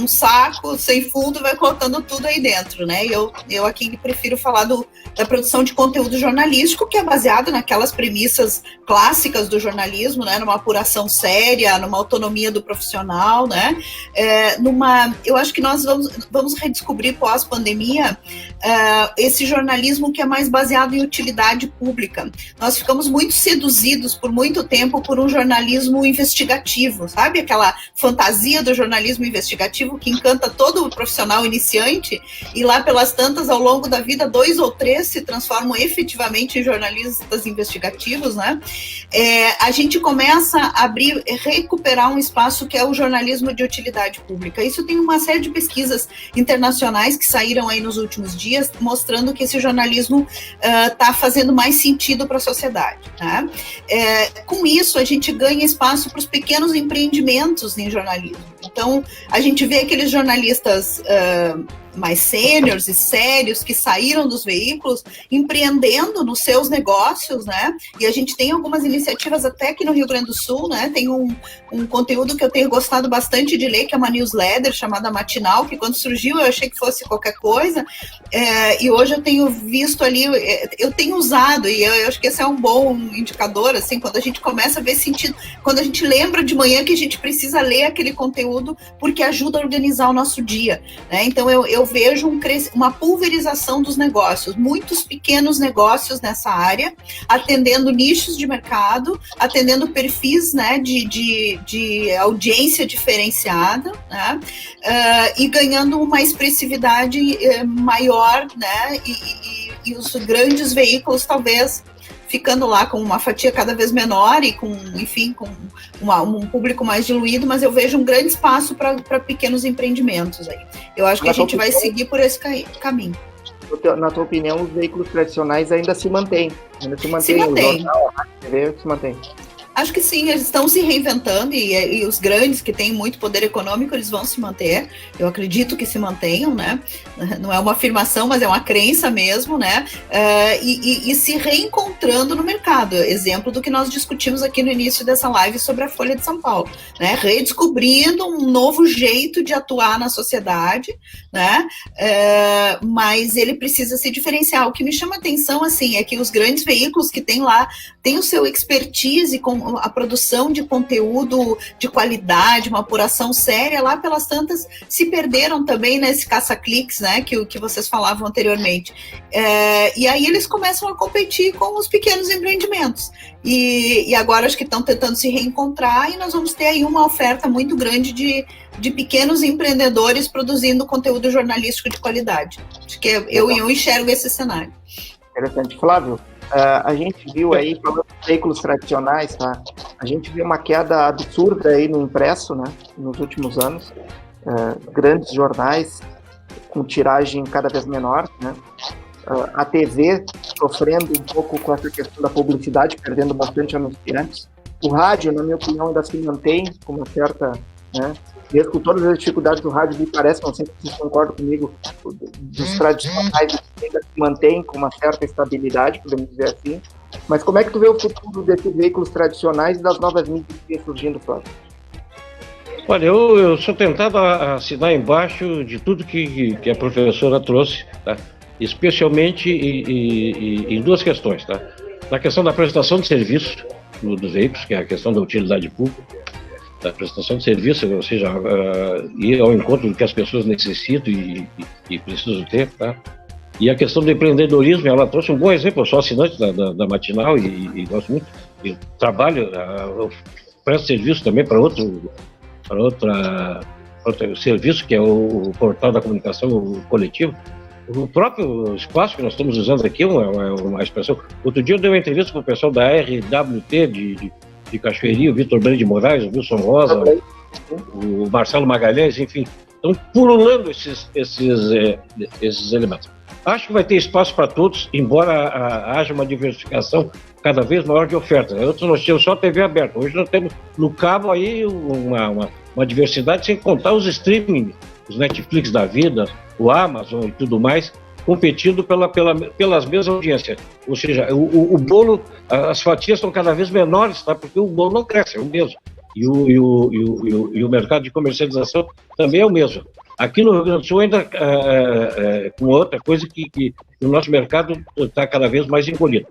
[SPEAKER 4] saco sem fundo e vai colocando tudo aí dentro, né? Eu aqui prefiro falar da produção de conteúdo jornalístico, que é baseado naquelas premissas clássicas do jornalismo, né? Numa apuração séria, numa autonomia do profissional, né? Eu acho que nós vamos redescobrir pós-pandemia esse jornalismo que é mais baseado em utilidade pública. Nós ficamos muito seduzidos por muito tempo por um jornalismo investigativo, sabe? Aquela fantasia do jornalismo investigativo que encanta todo o profissional iniciante, e lá pelas tantas, ao longo da vida, 2 ou 3 se transformam efetivamente em jornalistas investigativos, né? A gente começa a recuperar um espaço que é o jornalismo de utilidade pública. Isso tem uma série de pesquisas internacionais que saíram aí nos últimos dias, mostrando que esse jornalismo está fazendo mais sentido para a sociedade, né? Com isso, a gente ganha espaço para os pequenos empreendimentos em jornalismo. Então, a gente vê aqueles jornalistas mais sêniores e sérios que saíram dos veículos empreendendo nos seus negócios, né? E a gente tem algumas iniciativas até aqui no Rio Grande do Sul, né? Tem um conteúdo que eu tenho gostado bastante de ler, que é uma newsletter chamada Matinal, que quando surgiu eu achei que fosse qualquer coisa, e hoje eu tenho visto ali, eu tenho usado, e eu acho que esse é um bom indicador, assim, quando a gente começa a ver sentido, quando a gente lembra de manhã que a gente precisa ler aquele conteúdo, porque ajuda a organizar o nosso dia, né? Então eu vejo uma pulverização dos negócios, muitos pequenos negócios nessa área, atendendo nichos de mercado, atendendo perfis, né, de audiência diferenciada, né, e ganhando uma expressividade maior, né, e os grandes veículos talvez ficando lá com uma fatia cada vez menor e com, enfim, com um público mais diluído, mas eu vejo um grande espaço para pequenos empreendimentos aí. Eu acho que a gente vai seguir por esse caminho.
[SPEAKER 1] Na tua opinião, os veículos tradicionais ainda se mantêm?
[SPEAKER 4] Se mantém.
[SPEAKER 1] O jornal, a TV se mantém.
[SPEAKER 4] Acho que sim, eles estão se reinventando e os grandes que têm muito poder econômico, eles vão se manter. Eu acredito que se mantenham, né? Não é uma afirmação, mas é uma crença mesmo, né? E se reencontrando no mercado. Exemplo do que nós discutimos aqui no início dessa live sobre a Folha de São Paulo, né? Redescobrindo um novo jeito de atuar na sociedade, né? Mas ele precisa se diferenciar. O que me chama a atenção, assim, é que os grandes veículos que têm lá, têm o seu expertise com a produção de conteúdo de qualidade, uma apuração séria, lá pelas tantas se perderam também nesse caça-cliques, né, que vocês falavam anteriormente. E aí eles começam a competir com os pequenos empreendimentos. E agora acho que estão tentando se reencontrar e nós vamos ter aí uma oferta muito grande de pequenos empreendedores produzindo conteúdo jornalístico de qualidade. Acho que eu enxergo esse cenário.
[SPEAKER 1] Interessante. Flávio, a gente viu aí, falando dos veículos tradicionais, tá? A gente viu uma queda absurda aí no impresso, né? Nos últimos anos. Grandes jornais com tiragem cada vez menor, né? A TV sofrendo um pouco com essa questão da publicidade, perdendo bastante anunciantes. O rádio, na minha opinião, ainda se mantém com uma certa né? Mesmo com todas as dificuldades do rádio, me parece, não sei se vocês concordam comigo, dos tradicionais ainda se mantém com uma certa estabilidade, podemos dizer assim. Mas como é que tu vê o futuro desses veículos tradicionais e das novas mídias que estão surgindo, Flávio?
[SPEAKER 2] Olha, eu sou tentado a assinar embaixo de tudo que a professora trouxe, tá? Especialmente em duas questões, tá? Na questão da prestação de serviço dos veículos, que é a questão da utilidade pública, da prestação de serviço, ou seja, ir ao encontro do que as pessoas necessitam e precisam ter, tá? E a questão do empreendedorismo, ela trouxe um bom exemplo. Eu sou assinante da Matinal e gosto muito. Eu trabalho, eu presto serviço também para outro serviço, que é o portal da comunicação coletiva. O próprio espaço que nós estamos usando aqui é uma expressão. Outro dia eu dei uma entrevista com o pessoal da RWT de Cachoeirinha, o Vitor Brand de Moraes, o Wilson Rosa, o Marcelo Magalhães, enfim, estão pululando esses elementos. Acho que vai ter espaço para todos, embora haja uma diversificação cada vez maior de oferta. Antes nós tínhamos só TV aberta, hoje nós temos no cabo aí uma diversidade, sem contar os streaming, os Netflix da vida, o Amazon e tudo mais, competindo pelas mesmas audiências. Ou seja, o bolo, as fatias estão cada vez menores, tá? Porque o bolo não cresce, é o mesmo. E o mercado de comercialização também é o mesmo. Aqui no Rio Grande do Sul ainda com outra coisa que o nosso mercado está cada vez mais encolhido.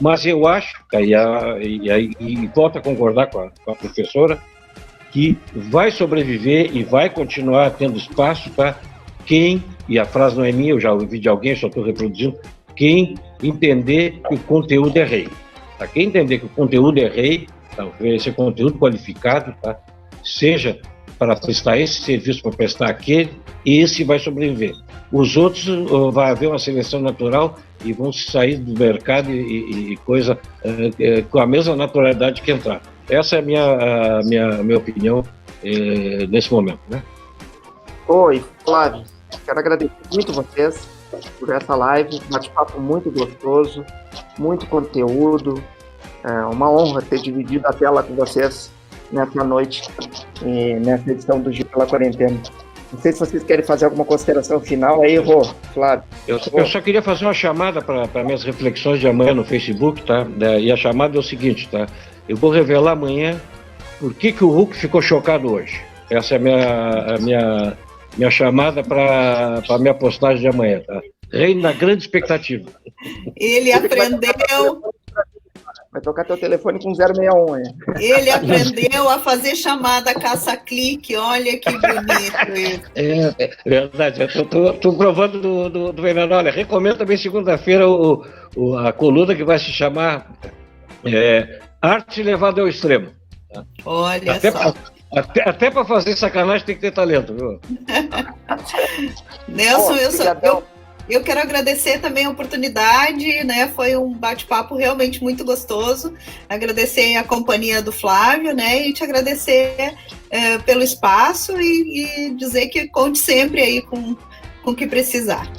[SPEAKER 2] Mas eu acho, e volto a concordar com a professora, que vai sobreviver e vai continuar tendo espaço para quem, e a frase não é minha, eu já ouvi de alguém, só estou reproduzindo, quem entender que o conteúdo é rei. Tá? Quem entender que o conteúdo é rei, tá? Esse conteúdo qualificado, tá? Seja para prestar esse serviço, para prestar aquele, esse vai sobreviver. Os outros vai haver uma seleção natural e vão sair do mercado e coisa com a mesma naturalidade que entrar. Essa é a minha opinião nesse momento, né?
[SPEAKER 1] Oi, Flávio, quero agradecer muito vocês por essa live, um bate-papo muito gostoso, muito conteúdo, uma honra ter dividido a tela com vocês nessa noite, nessa edição do Giro pela Quarentena. Não sei se vocês querem fazer alguma consideração final aí, Flávio.
[SPEAKER 2] Eu só queria fazer uma chamada para minhas reflexões de amanhã no Facebook, tá? E a chamada é o seguinte, tá? Eu vou revelar amanhã por que o Hulk ficou chocado hoje. Essa é a minha chamada para a minha postagem de amanhã, tá? Reino na grande expectativa.
[SPEAKER 4] Ele aprendeu...
[SPEAKER 1] Vai tocar teu telefone com 061, hein?
[SPEAKER 4] Ele aprendeu a fazer chamada caça-clique, olha que bonito isso.
[SPEAKER 2] É verdade, eu estou provando do Fernando. Olha, recomendo também segunda-feira a coluna que vai se chamar Arte Levada ao Extremo. Tá?
[SPEAKER 4] Olha só.
[SPEAKER 2] Até para fazer sacanagem tem que ter talento, viu?
[SPEAKER 4] Nelson, eu quero agradecer também a oportunidade, né? Foi um bate-papo realmente muito gostoso. Agradecer a companhia do Flávio, né? E te agradecer pelo espaço e dizer que conte sempre aí com o que precisar.